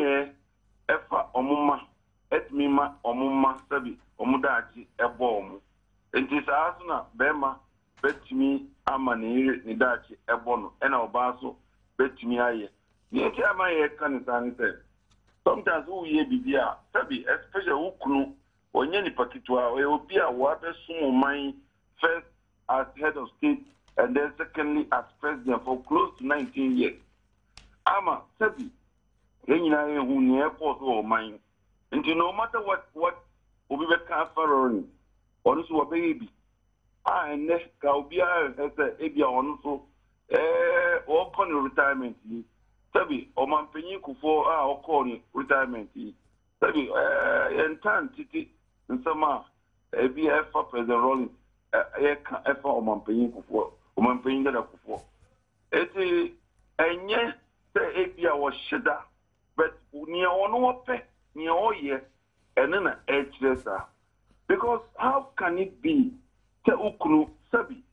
efa omuma etmima omuma sabi omudachi ebo omu enti saaso na bema betimi amane ni dachi ebo no ena obaso betimi aye ni enti amaye kanisa say sometimes who ye bibia sabi especially ukunu onye ni pakitwa obi a wa besumo man first as head of state and then secondly as president for close to 19 years ama sabi Yenina who near force or mine. And no matter what will be following, also a baby. And next Gaubia has a Abia also, or corner retirement. Sabi, or Mampeniku for our corner retirement. Sabi, and time city in summer, ABF for President Rollins, F or Mampeniku for, or Mampenga for. It's a yes, say Abia was shedder. But near one pet, near all year, and then a because how can it be? Te ukunu sabi,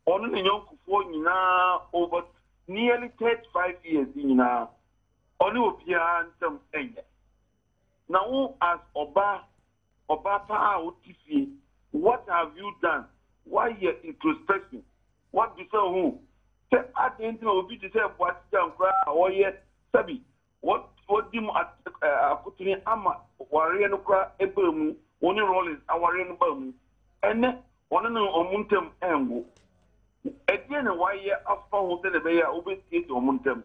only young for now over nearly 35 years in now, only opian some end. Now, as Oba Pa Otifi, what have you done? Why you're introspection? What do you say? Who? Say, I didn't know if you say what down cry or yet, sabi. What dim at Kutini Ama, Warrior Kra Ebemu, only Rollins, our Warrior Bum, and then one of Omuntem Ambu. Again, why ye after hotel the Bay obesity Omuntem.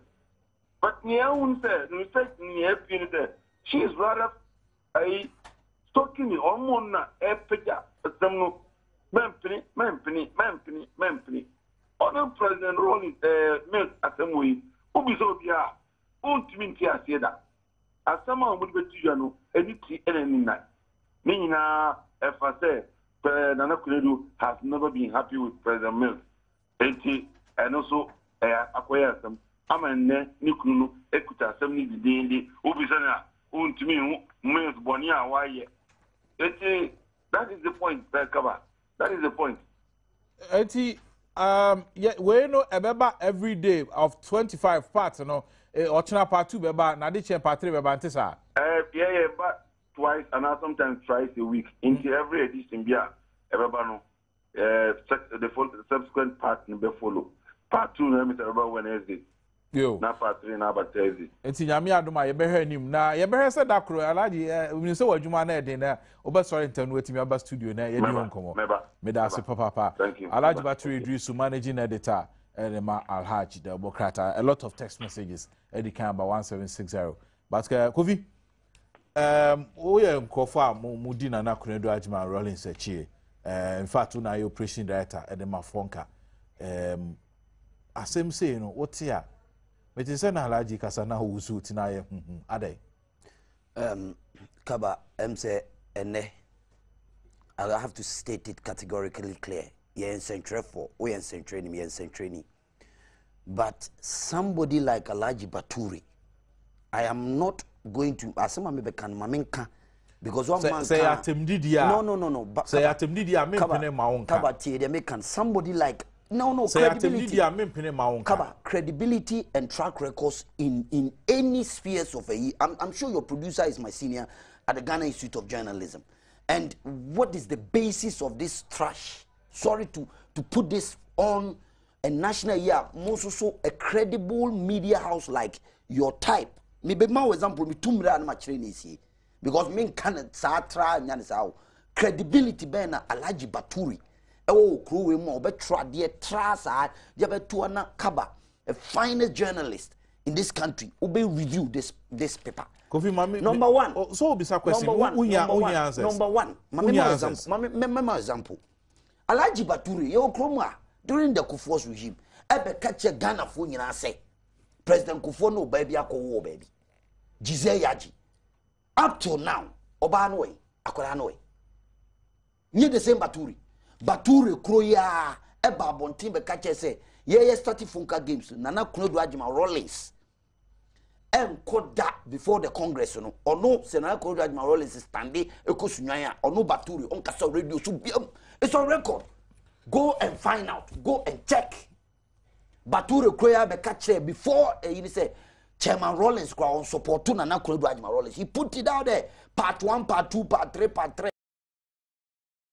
But Niaun said, in fact, near Pinita, she is rather a stalking Omona, Epeja, some Mampany. Other President Rollins, Mills Assembly, who be so dear. Ultimately, I say that as someone would be to you, any night. Meaning, if I say, Nana Kuredu has never been happy with President Mills. And also, acquire some. I'm a Nikunu, Equita, 70 daily, Ubisana, to me, Mills Bonia, why? That is the point, cover. That is the point. Yeah, we know about every day of 25 parts, you know. Ochina part 2 beba na di chen part 3 beba ntisa yeah but twice and sometimes twice a week into every edition bia beba no the subsequent part be follow part 2 na me say beba Wednesday yo na part 3 na about Thursday enti nyame adoma ye behwe anim na ye behwe se dakro alaji we say wadwuma na eden na oba sorry ntanu wetimi aba studio na ye di honkomo me da se papa alaji battery Idris managing editor Elema Alhaji the Bokrata a lot of text messages Eddie can about 1760 but Kofi we nkofa mudina na kunedo ajima Rollins echi in fact una your operation director Edema Fonka asem say no what here me say na Alhaji kasa na wusu tinaye adai Kaba say ene I have to state it categorically clear. But somebody like Alhaji Baturi, I am not going to asema me bekan mamenka because one man say atemdidia no say atemdidia mempene maunka kaba tie de mekan somebody like no say atemdidia mempene maunka kaba credibility and track records in any spheres of I'm sure your producer is my senior at the Ghana Institute of Journalism, and what is the basis of this trash? Sorry to put this on a national year most so a credible media house like your type me be my example me tumra na ma kire ni sie because me can sa tra nya ne sa credibility be na Alhaji Baturi ewo kro we mu obetra de tra sa je beto na kaba a finest journalist in this country who be review this paper. Kofi mami number one. Oh, so be sa question. Unya answers. Number one. Mami example. Alhaji Baturi yo kroma during the Kufuor's regime. Ebe catch Ghana fo nyina say President Kufuor no baby akowo baby. Jize Yaji. Up till now, oba no way, akola no way. Nye the same Baturi. Baturi kroya eba bontin be catch say ye starting funka games Nana Kunodu Ajima Rollins. Koda before the Congress no or no Senator Kunodu Ajima Rollins standing ekosunyanya or no Baturi on kasa radio so it's on record. Go and find out. Go and check. Baturi kroya be catch before you say Chairman Rollins on support to Nana Kunodu Ajima Rollins. He put it out there. Part 1, part 2, part 3, part 3.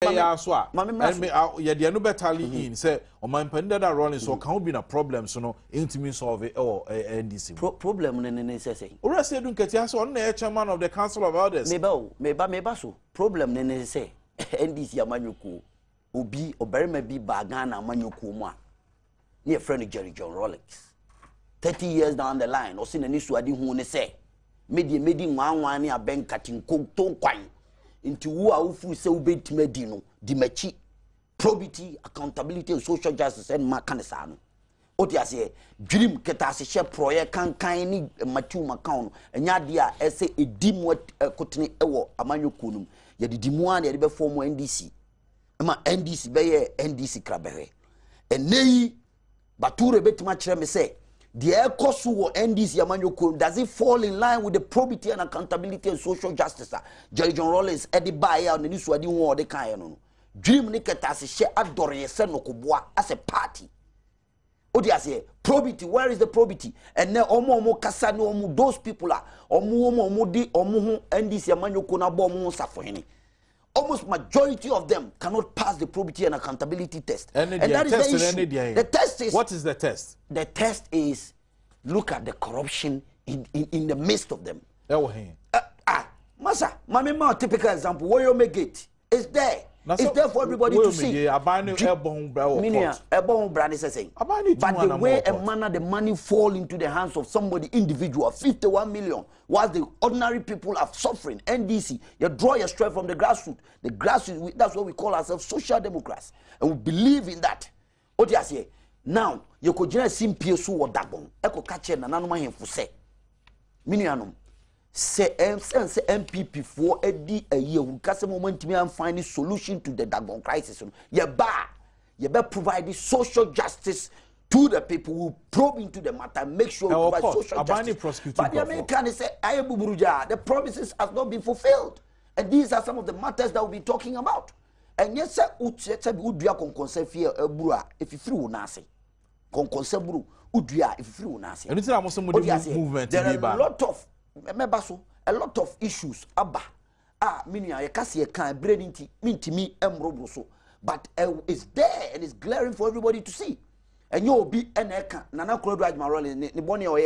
Yeah, so and me yeah the no betally in say o man pende that Rollins so can be na problem so no intimi solve it or NDC problem ne say ora say dun ketia so on na chairman of the council of elders meba so problem ne say NDC amanyuku obi oberima bi ba Ghana amanyuku mu a ne friend Jerry John Rollins 30 years down the line o se na ni suade hu ne say medi nwanwan ne abenkatin konton kwan into who are who say ubetime di no di machi probity accountability and social justice and makanisano oti ase dream keta ase she project kan ni machi account enya dia ese edimu kotene ewo amanyokunum ye didimu an ye be form NDC ma NDC be ye NDC krabewe eneyi Bature betima kire me say the ekosu wo NDC amanyoko does it fall in line with the probity and accountability and social justice Jerry John Rollins edi buy out ni suadi won ode kan no dream ni ketase she adore ye se no koboa as a party odi ase probity where is the probity and na omo kasa no omo those people are omo di omo ho NDC amanyoko na bo omo safohene almost majority of them cannot pass the probity and accountability test. And that is the issue. The test is... What is the test? The test is look at the corruption in the midst of them. Masa, my typical example, where you make it, it's there. It's there for everybody to see. But the way and manner the money fall into the hands of somebody individual, 51 million, while the ordinary people are suffering. NDC, you draw your strength from the grassroots. The grassroots, that's what we call ourselves social democrats. And we believe in that. What you say? Now, you could just see PSU or Dagbon. Eko catch na nanuma him for say. Minianum. Say MPP for a year who cast a moment to me and find a solution to the Dagbon crisis. You better provide social justice to the people who probe into the matter, make sure you provide social justice. But the American say, the promises have not been fulfilled. And these are some of the matters that we'll be talking about. And yes, sir, if you through Nasi, if you nasi. And it's almost movement. There are a lot of issues. Meaning I can't see a kind brain into me so. But it's there and it's glaring for everybody to see. And you'll be an eka. Nana Kunodu Ajima Rollins, the bonny or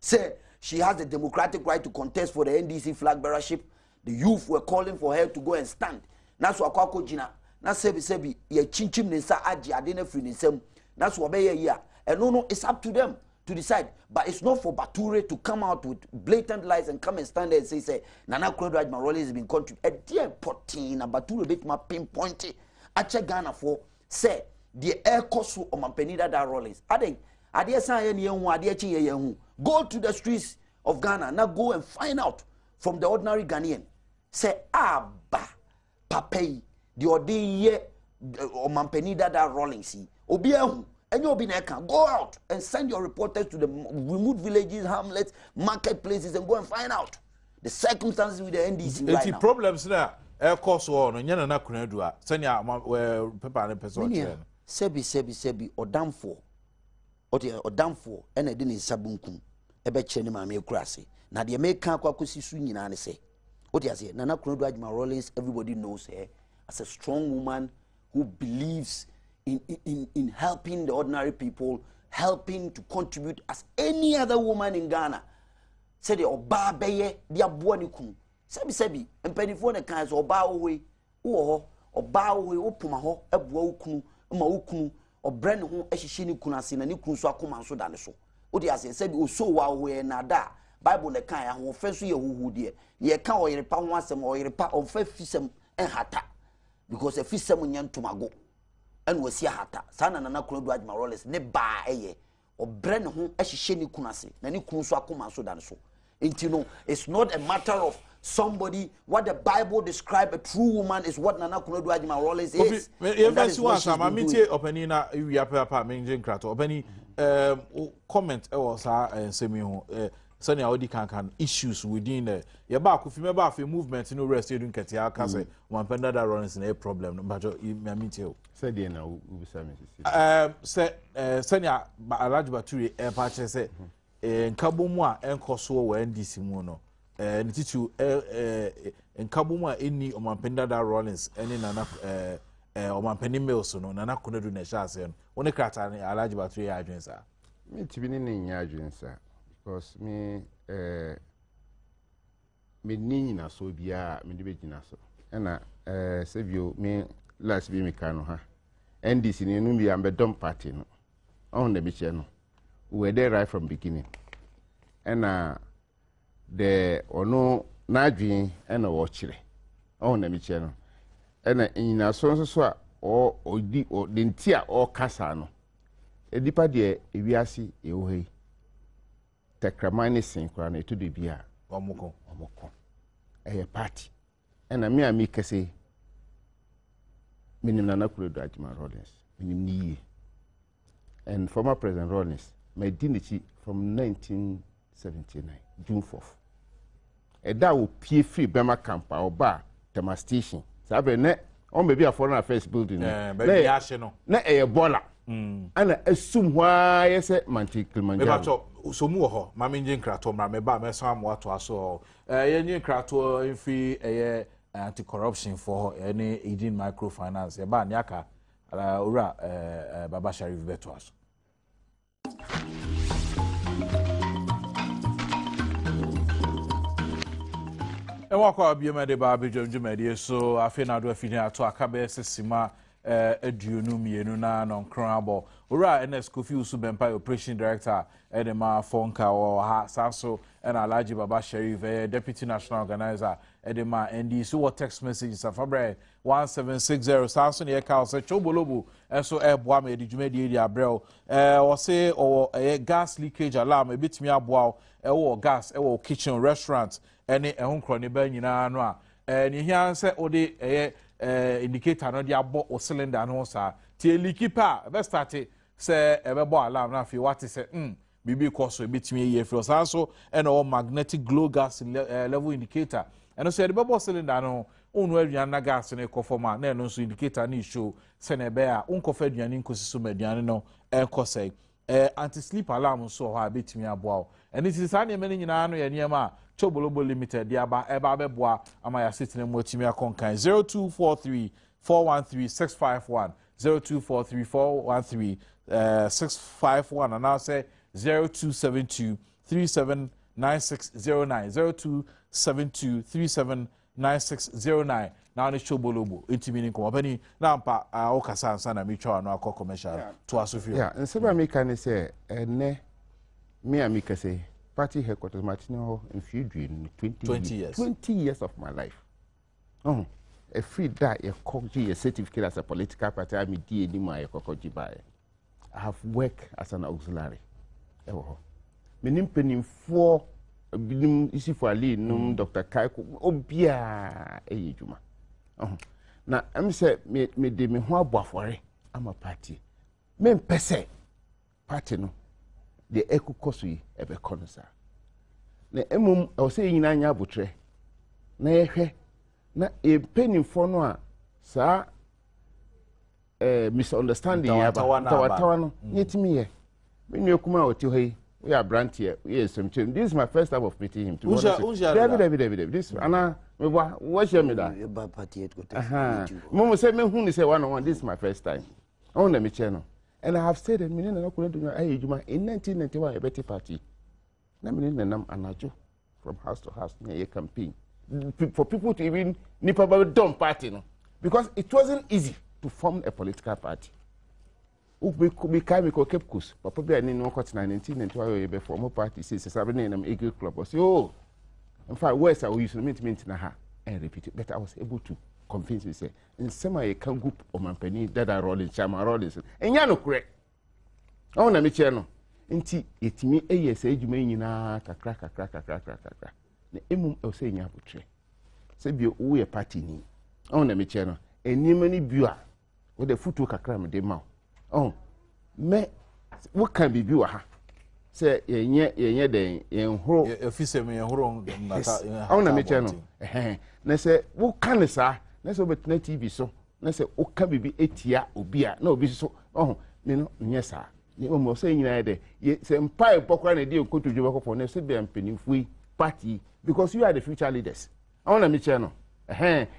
say she has the democratic right to contest for the NDC flag bearership. The youth were calling for her to go and stand. That's what Kwako Jina. Na sebi ye chinchim nisa aji adene free nisem. That's what be here. And no, it's up to them to decide. But it's not for Bature to come out with blatant lies and come and stand there and say Nana Kunodu Ajima Rollins has been contributing. A dear potting na Bature bit ma pinpointed. Ache Ghana for say the air cost of Mampenida da Rollins. Go to the streets of Ghana. Now go and find out from the ordinary Ghanaian. Say, Papay, the Odi or Mampenida da Rollins. Obiahu, and you'll be go out and send your reporters to the remote villages, hamlets, marketplaces, and go and find out the circumstances with the NDC right now. Problems there. Air cost or no, na Kunodu. Send your paper and person. Sebi odamfo odamfo ena de ne sabunkum ebe kire ne ma me kurase na de me kan kwakosi su nyina ne se odi ase Nana Kunodu Ajima Rollins everybody knows her as a strong woman who believes in helping the ordinary people, helping to contribute as any other woman in Ghana. Said the Oba Beye, the Abuanikum. Sebi, and Pennyphone kinds or Baway, or Baway, or Pumaho, a Wokum, Maukum, or Brenham, a Shini Kunasin, and Nikunsuakum, so done so. Odi said, "O so wa nada." Bible the kind who first year who dear. Ye can or your pound once or your part of fisem and hata. Because a fisem yan to mago. And was here hata. Sana na Claude Rollins, ne ba ye. Or Bren whom a shiny kunasi. Nani kunsuakum so than so. You know, it's not a matter of somebody. What the Bible describes a true woman is what Nana Claude Rollins is. If you want some, I mean, Openina, we are papa, Mingin Crato, Openny, comment was semi. Sani audi can issues within the your back if you remember if movement no rest you don't get your case one penda that runs in a problem but you meet you said you know we say sanya large battery e pa che say nkabomu a enkoso wo NDC mu no ntitu nkabomu a eni omampenda that Rollins eni nana omampeni mills no nana konedu na sha ase no woni krata large battery adwensa me tibini ni nya adwensa because me ni na so bia me de begina so na sebio me last be me kanu ha NDC ni no bia be dom party no on the beach no we were there right from beginning and the ono na adwen and wo kire on the beach no and nyina so a o odi o de ntia o kasa no edipa de ewiase ewo hei tekramani sinkra na etu de bia omoko eye party and me ami kese minim na nakuredo Adom Rollins minim ni and former President Rollins my dignity from 1979 June 4th eda wo pie free Bema camp oba Tema station sabe ne on be bia foreign affairs building be ya hye no na ebola ana asum hwa yese manti Kilimanjaro so mu ho ma menje nkrato mra me ba me so am wato aso ye nyi nkrato mfi anti corruption for any Eden microfinance ye ba ni aka ora Baba Sharif beto aso e wakwa biema de ba bejomjumede so afi na do afini ato akabe sesima aduonu mienu na nonkron abo ora NS Kofi Usu Bempa operation director edema fonka o ha saso and Alhaji Baba Sharif deputy national organizer edema ND so what text message safabre 1760 saso ne ka so chobolobo enso eboa me edjumede edi abrel o say o gas leakage alarm ebitimi aboa wo gas wo kitchen restaurant ene ehonkro ne ba nyina no a ne hia se odi indicator no dia bo o cylinder no sa tie leaky pa be start say ebe bo alarm na fi what say bibi koso ebitimi ye fi so so and o magnetic glow gas level indicator and so the bo cylinder no onu aduan na gas no ekofoma na no so indicator ni show se na be a unkofa aduan nkosiso maduan no enkosai anti sleep alarm so ho abetimi aboa and it is an many nyina no ye niam Chobolobo Limited, Diaba, Eba Beboa, Amaya sitting in Motimia Konkan 0243 413 651 0243 413 651 and now say 0272 379609 0272 379609 now ni Chobolobo intimini company now pa okasa sana micho no akọ commercial to asofio yeah and seba me kan say ene me amika say party headquarters Martino in few 20 years. 20 years of my life. A free that a cocky a certificate as a political party. I'm a my cocky by. I have worked as an auxiliary. Meaning penning for a bilim issue for a lead, Dr. Kaiko, Obia, a juma. Now, I'm say, me de me hoa buffore. I'm a party. Men per se. Party no. The echo kosui ebe konosa na emum o se yina nya abotre na yehwe na e penifo no a sa misunderstanding ya ba tawa no yetimi ye me nu ekuma oti hoyi we are brand here we are some this is my first time of meeting him to David this ana me what share me that ba party it go mum say me hu ni say one on one this is my first time On the channel. And I have said that many not going to in 1991 a better party. Nam Anajo from house to house near a campaign. For people to even nip about dumb party, no? Because it wasn't easy to form a political party. We became a cupcus, but probably I didn't know what's 1991 before more party says 7 a.m. Eagle Club was oh. In fact, worse I will use to meet in a and repeat it, but I was able to convince me say in some I can group of my penny that are Rollins, Chama Rollins, and you know correct. Oh, na me channel. Inti it me a yes, age me na crack. The emum of saying ya butre. Say be a party ni. Oh, na me channel. And ni many viewer with the foot work a cram de mouth. Oh, me what can be viewer? Say ye den in horo. If you say me a horo, oh, na me channel. Na say what can sa? Na so bet na TV so. Na say o can be etia obia. No be so. Oh, me no yes sir. Ni omo say nyina de ye say mpa epokra na de okoto djeba for na say be ampanimfui party because you are the future leaders. I want to meet you no.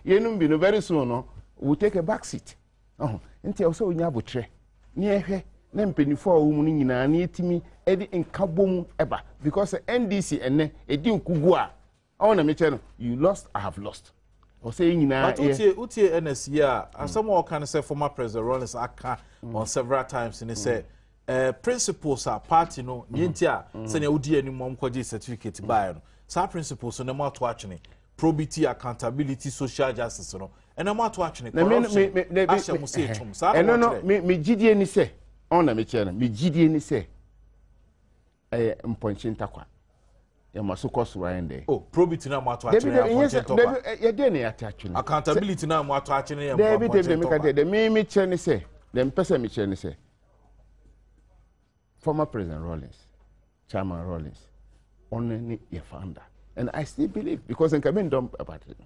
Ye no be no very soon no we take a back seat. Nti also nya botre. Ni ehwe na mpanimfo a wo mu nyina na etimi e de nkabom eba because NDC ene e di nkugu a I want to meet you no. You lost, I have lost. O say nyina utie NSC a some more can say former president Rollins aka on several times and he say principles are party no nyentia se na odi animom kwaje certificate buy no sa principles no ma to actually probity accountability social justice no and na ma to actually corruption asha mo say chum sa no me gidie ni se on na me che na me gidie ni se mponchi ntakwa ya masoko so ende probity na ma to actually mponchi ntakwa ye de na attach no accountability na ma to actually ya mponchi ntakwa de me che ni se de mpesa me che ni se former President Rollins, Chairman Rollins, only a founder. And I still believe, because I'm coming dumb about it.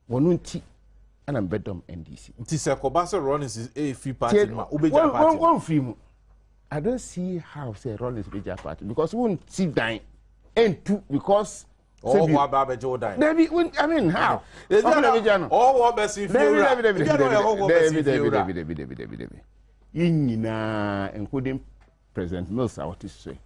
One and I'm bedroom NDC. Tisa Kobasa Rollins is a free party. One free. I don't see how say Rollins be a party because we won't see dying. And two, because oh, Baba Joe dying. I mean, how? Oh, what best if you including President Mills, I want to say.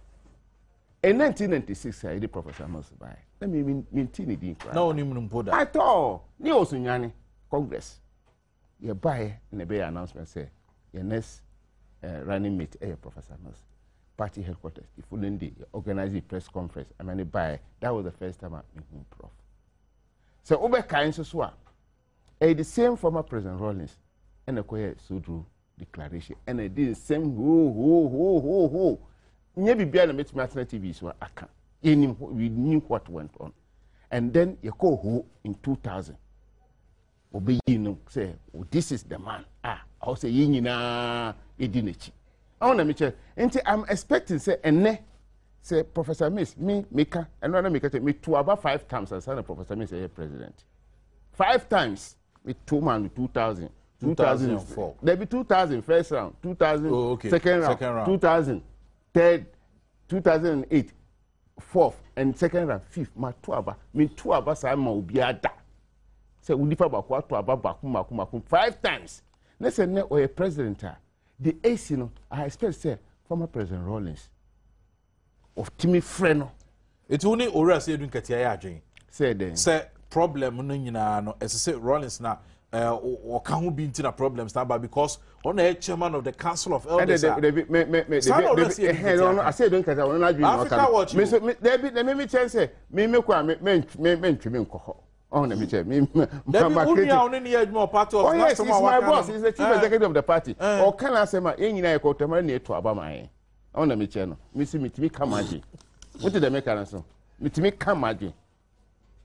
In 1996, I did Professor Mills by. Let me maintain it. No, Nimumpoda. I thought, Neo Sunyani, Congress. You buy in a bay announcement, say, your next running mate, Professor Mills. Party headquarters, the following day, organize a press conference. I mean, buy. That was the first time I met him, Prof. So, over kinds of swap. The same former President Rollins, and a quiet Sudru declaration and I did the same ho nya bibia na meet alternative so aka we knew what went on and then you call who in 2000 obe you know say this is the man I say nyina edinechi I want to meet you I'm expecting say enne say Professor Miss me maker and no make me to about 5 times as Professor Miss a president 5 times with 2 man 2004. There be 2000 first round, 2000 second round, 2000 third, 2008 fourth and second round fifth. Ma tuaba, me tuaba sa ma obiada. Say we differ about what tuaba bakum 5 times. Let's say or a president. The AC no, I expect say former President Rollins of Timmy Freno. It's only ora say doing katia ya adwen. Say then. Say problem no nyina no, as say Rollins na or can be into the problems now, but because on the chairman of the Council of Elders, I said, don't catch on Africa watch. Let me tell you, me on the meter, me more part of yes, he's my boss, he's the chief executive of the party. Or can I say my English near to Obama? On the meter, Missy me to be Kamaji. What did the mechanism? Me to make Kamaji.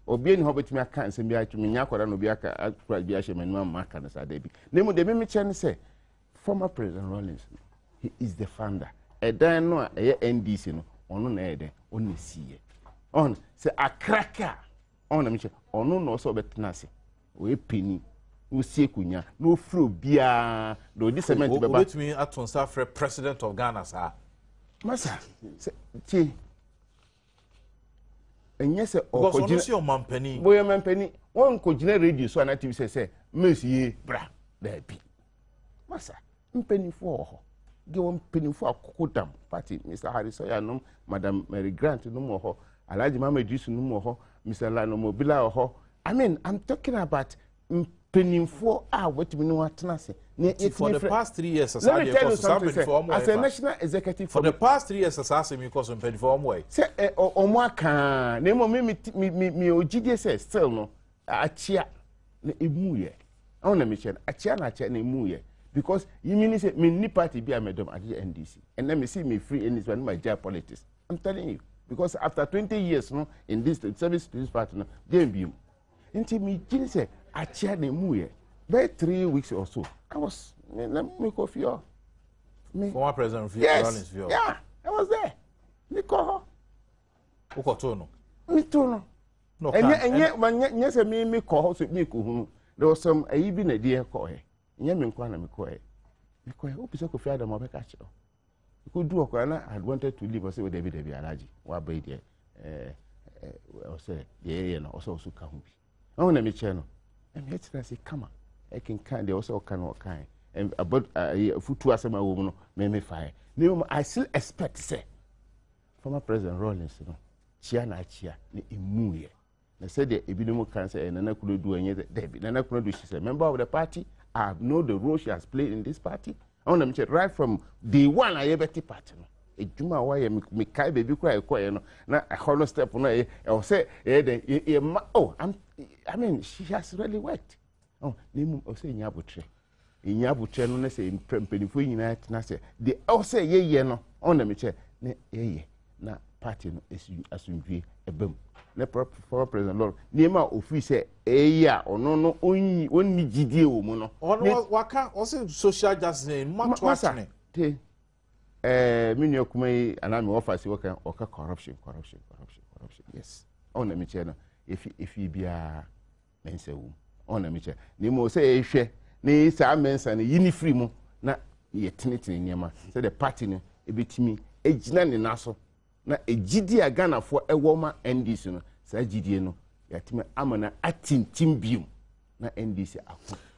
Obi en hobet me aka nsem bia atumi nya kwara no bia ka akura bia hye manu maka na sa debi nemu de me chen say former President Rollins he is the founder edan no NDC no ono na ede ono siye on say akraka on na me che ono no so betena se we peni wo sie kunya no fro bia do di cement beba obetumi aton sa frɛ president of Ghana sa masa ti and yes, or your mampany. Boy, mampany. One could radio so an active say, Miss ye, bra, there be. Massa, mpenifo ho ge won mpenifo akokodam party Mr. Harris Oyanom Madam Mary Grant no mo ho Alhaji Mama Idris no mo ho Mr. Lano Mobila ho I mean I'm talking about mpenifo what me no atena se for the past 3 years as I as a national executive for the past 3 years as I me cause mpenifo way say omo aka na mo me ogide say still no achia na emuye na me chen achia na achia na emuye because you mean say me ni party be amedom at the NDC and let me see me free in this one my job politics I'm telling you because after 20 years no in this service to this party no dey be until me gini say achia na emuye by 3 weeks or so I was me go for me former president Rollins yeah I was there me go Ukotono me tono no and say me call so me ko there was some ayibi na dey call he nya me nkwa na me call he opisa ko fi Adom obeka chiro ko du okwa na I wanted to leave say we David Alaji wa bai there I say yeah no also ka hu bi I na me che no and me tell say come on I can they also can and about futu asema wo no me fire no I still expect say former president Rollins no chia na chia ni emuye na said the ebinom can say Nana Kulodu anye David Nana Kulodu she said member of the party I know the role she has played in this party I want to right from day one I ever party no ejuma wa ye me kai baby kura e koye no na a hollow step no e say I mean she has really worked oh nemu o say nyabutre no na say mpempenifo nyina na say the o say ye no on na me che na ye na party no asundwe ebam na for president Lord nema ofi say eya ono no onni gidie wo mu no ono waka o say social justice matwatne te mini okumai anami office waka oka corruption yes on na me che no if bia mense wo on na me che nemo say ehwe ni sa mensa ne yini free mu na ye tenetene niema say the party no ebetimi ejina ne naso na ejidi agana fo ewoma NDC no sa jidie no yatime amana atintim bium na NDC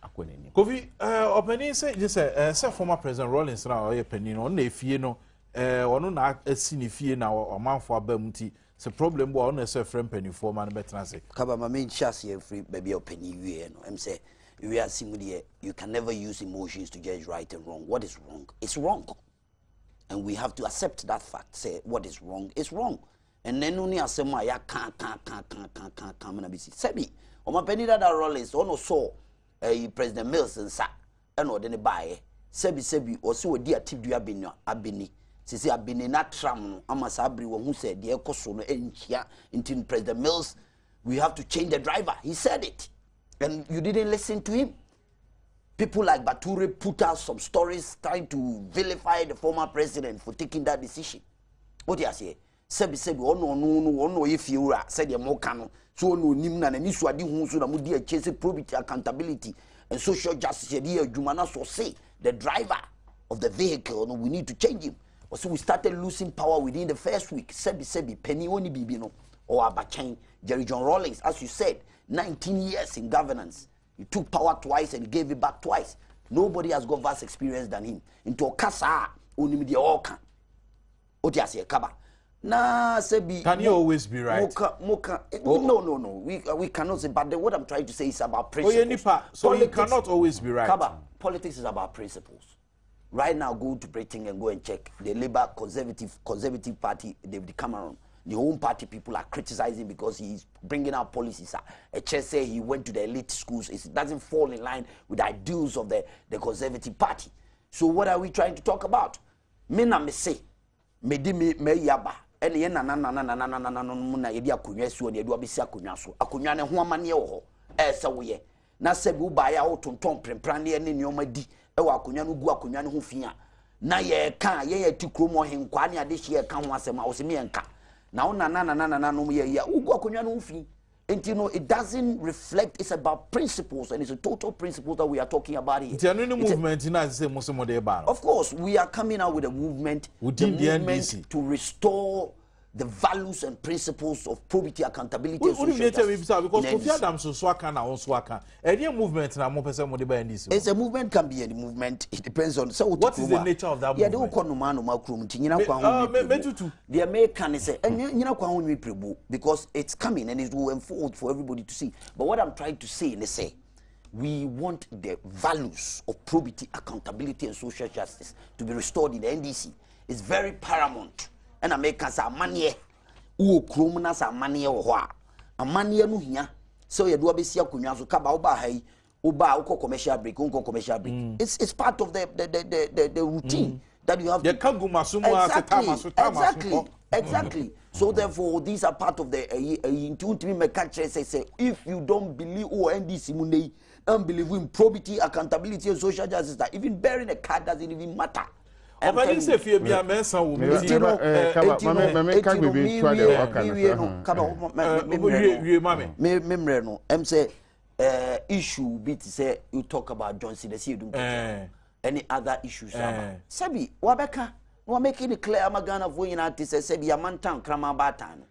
akonani Kofi openi say just say former president Rollins na o ye pani no na efie no ono na asi ne fie na omanfo abamuti se problem bo ono say friend pani for man betra say kaba ma me chance ye free baby openi wie no em say we are simule you can never use emotions to judge right and wrong. What is wrong? It's wrong. And we have to accept that fact. Say what is wrong is wrong. And then only asema ya can't na bisi. Sebi, o ma penny that Rollins ono so President Mills and sa eno de ne bae. Sebi o si odi atibdu abini. Sisi abini na tram no ama sabri wo hu say de ekoso no enchia into President Mills we have to change the driver. He said it. And you didn't listen to him. People like Bature put out some stories trying to vilify the former president for taking that decision. What do you say? Sebi no if you said the mokano so no nimna na nisu adi hu so na mudi chase probity accountability and social justice here jumana so say the driver of the vehicle no we need to change him. So we started losing power within the first week. Sebi penny oni bibi no or abachain Jerry John Rollins as you said 19 years in governance. He took power twice and he gave it back twice. Nobody has got vast experience than him. Into Okasa, only media Oka. Otiase Kaba. Na Sebi. Can you always be right? Moka. No. We cannot say. But what I'm trying to say is about principles. So you cannot always be right. Kaba. Politics is about principles. Right now, go to Britain and go and check the Labour Conservative Party, David Cameron. The home party people are criticizing because he's bringing out policies. HSA, he went to the elite schools. It doesn't fall in line with the ideals of the Conservative Party. So what are we trying to talk about? Me na me say, me di me yaba. Ene ye na yedi akunwa su ne edu abisi akunwa so. Akunwa ne ho amane wo ho. Se wo ye. Na se bi wo ba ya wo tonton prempran ne ne nyoma di. E wo akunwa no gu akunwa ne ho fia. Na ye kan ye ti kromo henkwa ne ade hye kan ho asema wo se me enka. Now, no, yeah, it doesn't reflect. It's about principles, and it's a total principle that we are talking about here. Of course, we are coming out with a movement, to restore the values and principles of probity, accountability, and social justice. Because Kofi Adams so aka na so aka. Any movement na mo pese mo de ba NDC. It's a movement, can be any movement. It depends on what is the nature of that movement. Yeah, they will call no man no makrum. Nyina kwa ho. The American say nyina kwa ho nwi prebu because it's coming and it will unfold for everybody to see. But what I'm trying to say is say we want the values of probity, accountability and social justice to be restored in the NDC. It's very paramount. And Americans are money. Kromnas are money or what? A money no here. So you do a besia kunyazo kaba oba hai oba uko commercial break, unko commercial break. It's part of the routine that you have to. Exactly. So therefore, these are part of the say if you don't believe NDC Monday, don't believe in probity, accountability, and social justice, that even bearing a card doesn't even matter. I'm going to say if you be a man, so issue be to say you talk about Johnson, the see any other issues. Sebi, Wabeka, we are making it clear. I'm going to vote in artists. Sebi, a man town, Krama Batan.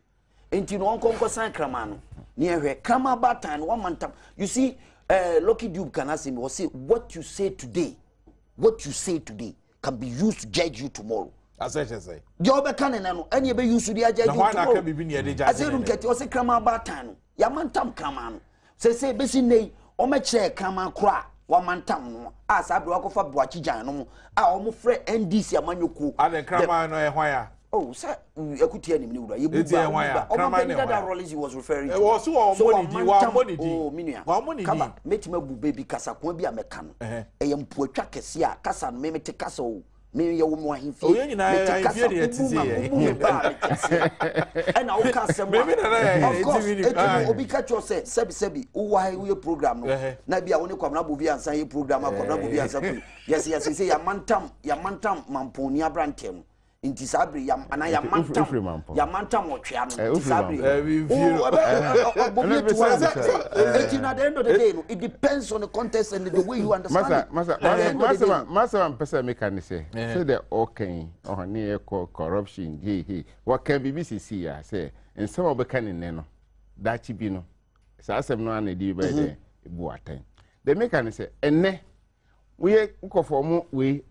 Ain't you no uncle sign Kramano near here? Krama Batan, 1 month time. You see, Lucky Dube can ask him or say what you say today. What you say today can be used to judge you tomorrow. As I say, Jobe Canano, and you be used to judge you tomorrow. I say, look at you, say, Krama Batan, Yamantam Kramano. Say, Bessie, or my chair, Krama Kra, 1 month time, as I broke off a Boachijano, I almost fret NDC Amanuku. I then Kramano, why? Oh, sir, you could tell him, you that Rollins he was referring to. Money. Oh, Minia. Come on, make me baby Casa, won't be a mechan. I am poor trackers here, Casa, maybe take Castle. Maybe you won't him. Oh, you know, and I'll cast some. Maybe of course, Obikacho said, Sebi, why we program? Nabi, I want to come up with and say program. Yes, he say, Yamantam, Mamponia Brantam. In Tisabri, and I am Yamantam or Chiano. At the end of the day, it depends on the context and the way you understand it. Master and person make say they're okay or near corruption. What can be BCC? Say, and some of the canning neno. That chibino. So I said, no, I need by the Boateng. They make say, and ne. We for more we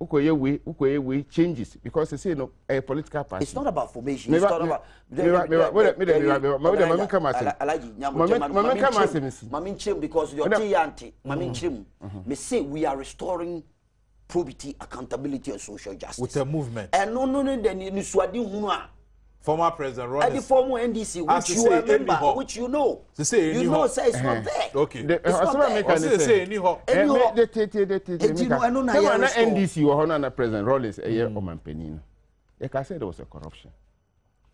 changes because they say no a political party. It's not about formation. It's not about. Because your auntie, me say we are restoring probity, accountability, and social justice with a movement. And no, then you swadi former President Rollins. And the former NDC, which you are a member, which you know. You know, say it's not there. Okay. It's not there. Say anyhow. NDC or Honor President Rollins a year Oman Penino. Like I said, there was a corruption.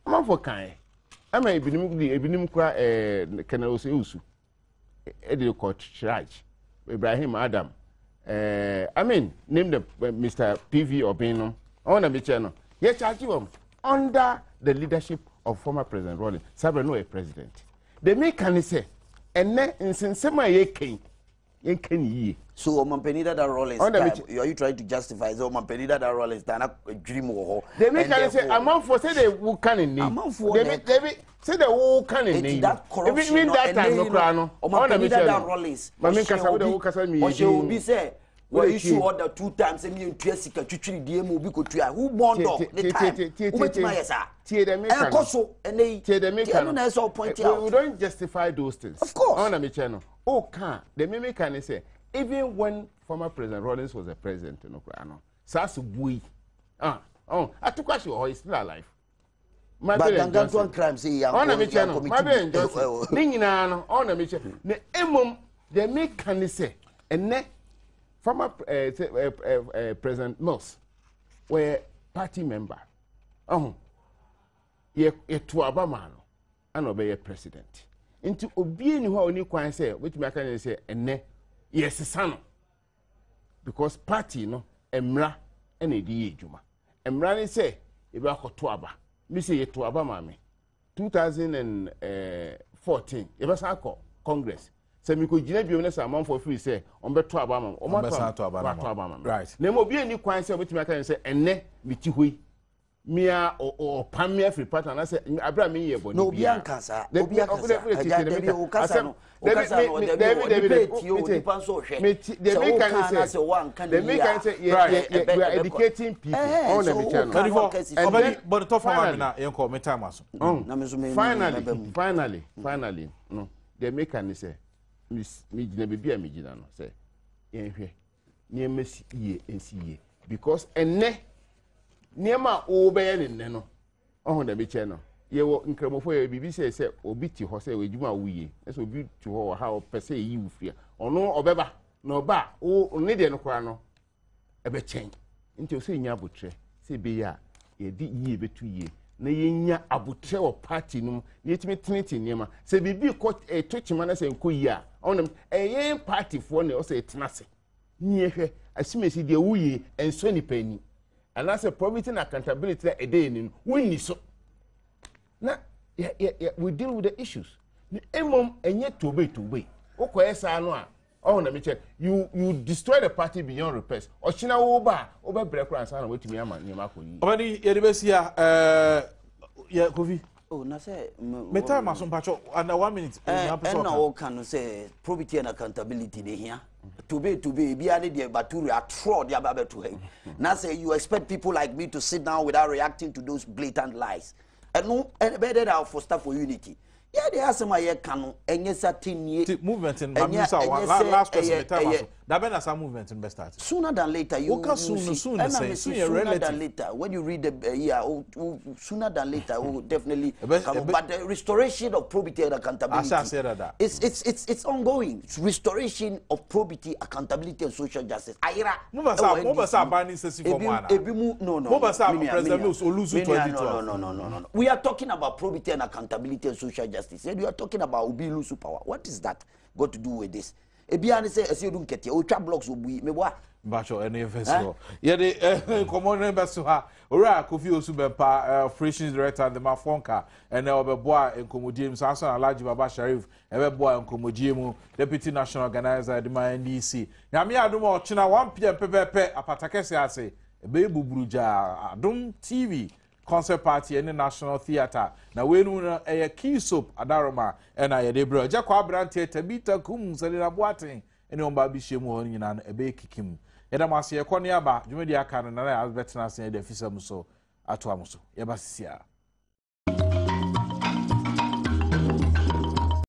I'm for kind. I may be Ebinim Kra Canal Usu. Eddie Court Church. Ibrahim Adam. I mean, name the Mr. PV or Benham. On a Michano. Yes, charge him under the leadership of former President Rollins. Sabre no a president. The make can say, and then in Sensema ye. So Mampenida that Rollins, are you trying to justify so Mampenida that Rollins than a dream or they make can say amount for say they will can in name. They say the whole can in name. That corruption that time no crano. Mampenida that Rollins. Mampenida will be say. Well, issue order 2 times and you Tresika Chuchi DM will be who born the time. Who met my son? And they point out. We don't justify those things. Of course. On a channel. Oh, can the meme can say, even when former President Rollins was a president in Ukraine, Sasu Bui. I took question, or he's still alive. My but crime say, on a channel, my Ben Johnson, Ningina, on a channel. The emum, the make can say, and neck. Former President Mills were party member. Ye to Obama and obey a president. Into obeying who only can say, which I can say, and ne, yes, son. Because party, no, Emra and a Juma. Emra say, if I got to Abba, Miss ye to Obama, 2014, it was our Congress. So we could generate a month for free say on better Obama or Obama. Right. Name of any quite say which I can say and ne Michihui. mia or pamia free partner na say abra me ye boni no obi anka sa obi anka sa David o kasa no o kasa no David o dipan so hwe the make can say we are educating people on the channel but to farm na yen ko me time aso na me so me finally no the make can say me gina bibia me gina no say yen hwe niam si ye ensi ye because enne niema o be ye ne no ohun da be che no ye wo nkramofo ye bibi say obi ti ho say ejuma wuye say obi ti ho ha o pese yi wufia ono obeba na oba o ne de no kora no ebe chen nti o say nya abotre say be ya ye di yi betu ye na ye nya abotre o party num ye timi tiniti niema say bibi ko tochima na say nko yi a onam ye party fo ne o say tenase nye hwe asimesi de wuye enso ni pani and that's a poverty and accountability a day in winni so na we deal with the issues the emom enye to be okoyesa no a oh na me check you destroy the party beyond repairs ochina wo ba obe brekura ansa na wetumi ama ni makoyi obani ye de besia ya kofi oh na say me time aso mpacho under 1 minute na wo kan say probity and accountability dey here to be bia ne de baturi atro de aba beto he na say you expect people like me to sit down without reacting to those blatant lies and no better out for stuff for unity yeah they ask my can enye certain movement in last question time aso that be na some movement in best start sooner than later you sooner than later when you read the sooner than definitely come, but the restoration of probity and accountability it's ongoing. It's restoration of probity, accountability and social justice ayira mobasa banning sesi for mana no mobasa president no oluzu 2012 no we are talking about probity and accountability and social justice and you are talking about obi lusu power. What is that got to do with this? Ebiane say esi odun kete o twa blocks obu me boa bacho ene festival ye de common members ha ora Kofi Osubempa operations director the Mafonka ene obeboa enkomodiem Samson Alhaji Baba Sharif ebeboa enkomodiem deputy national organizer the NDC nyame adom ochina 1 pm pepepe apatakese ase ebe buburuja Adom TV concert party in the National Theatre. Na wenu na key soap adaroma ena ye debro. Ja kwa brante tabita kum selina boating ene omba bi shemu ho nyina na ebe kikim. Yeda mase ye kwone aba dwumedi aka na na asbet na se de fisa muso ato amuso. Ye basisia.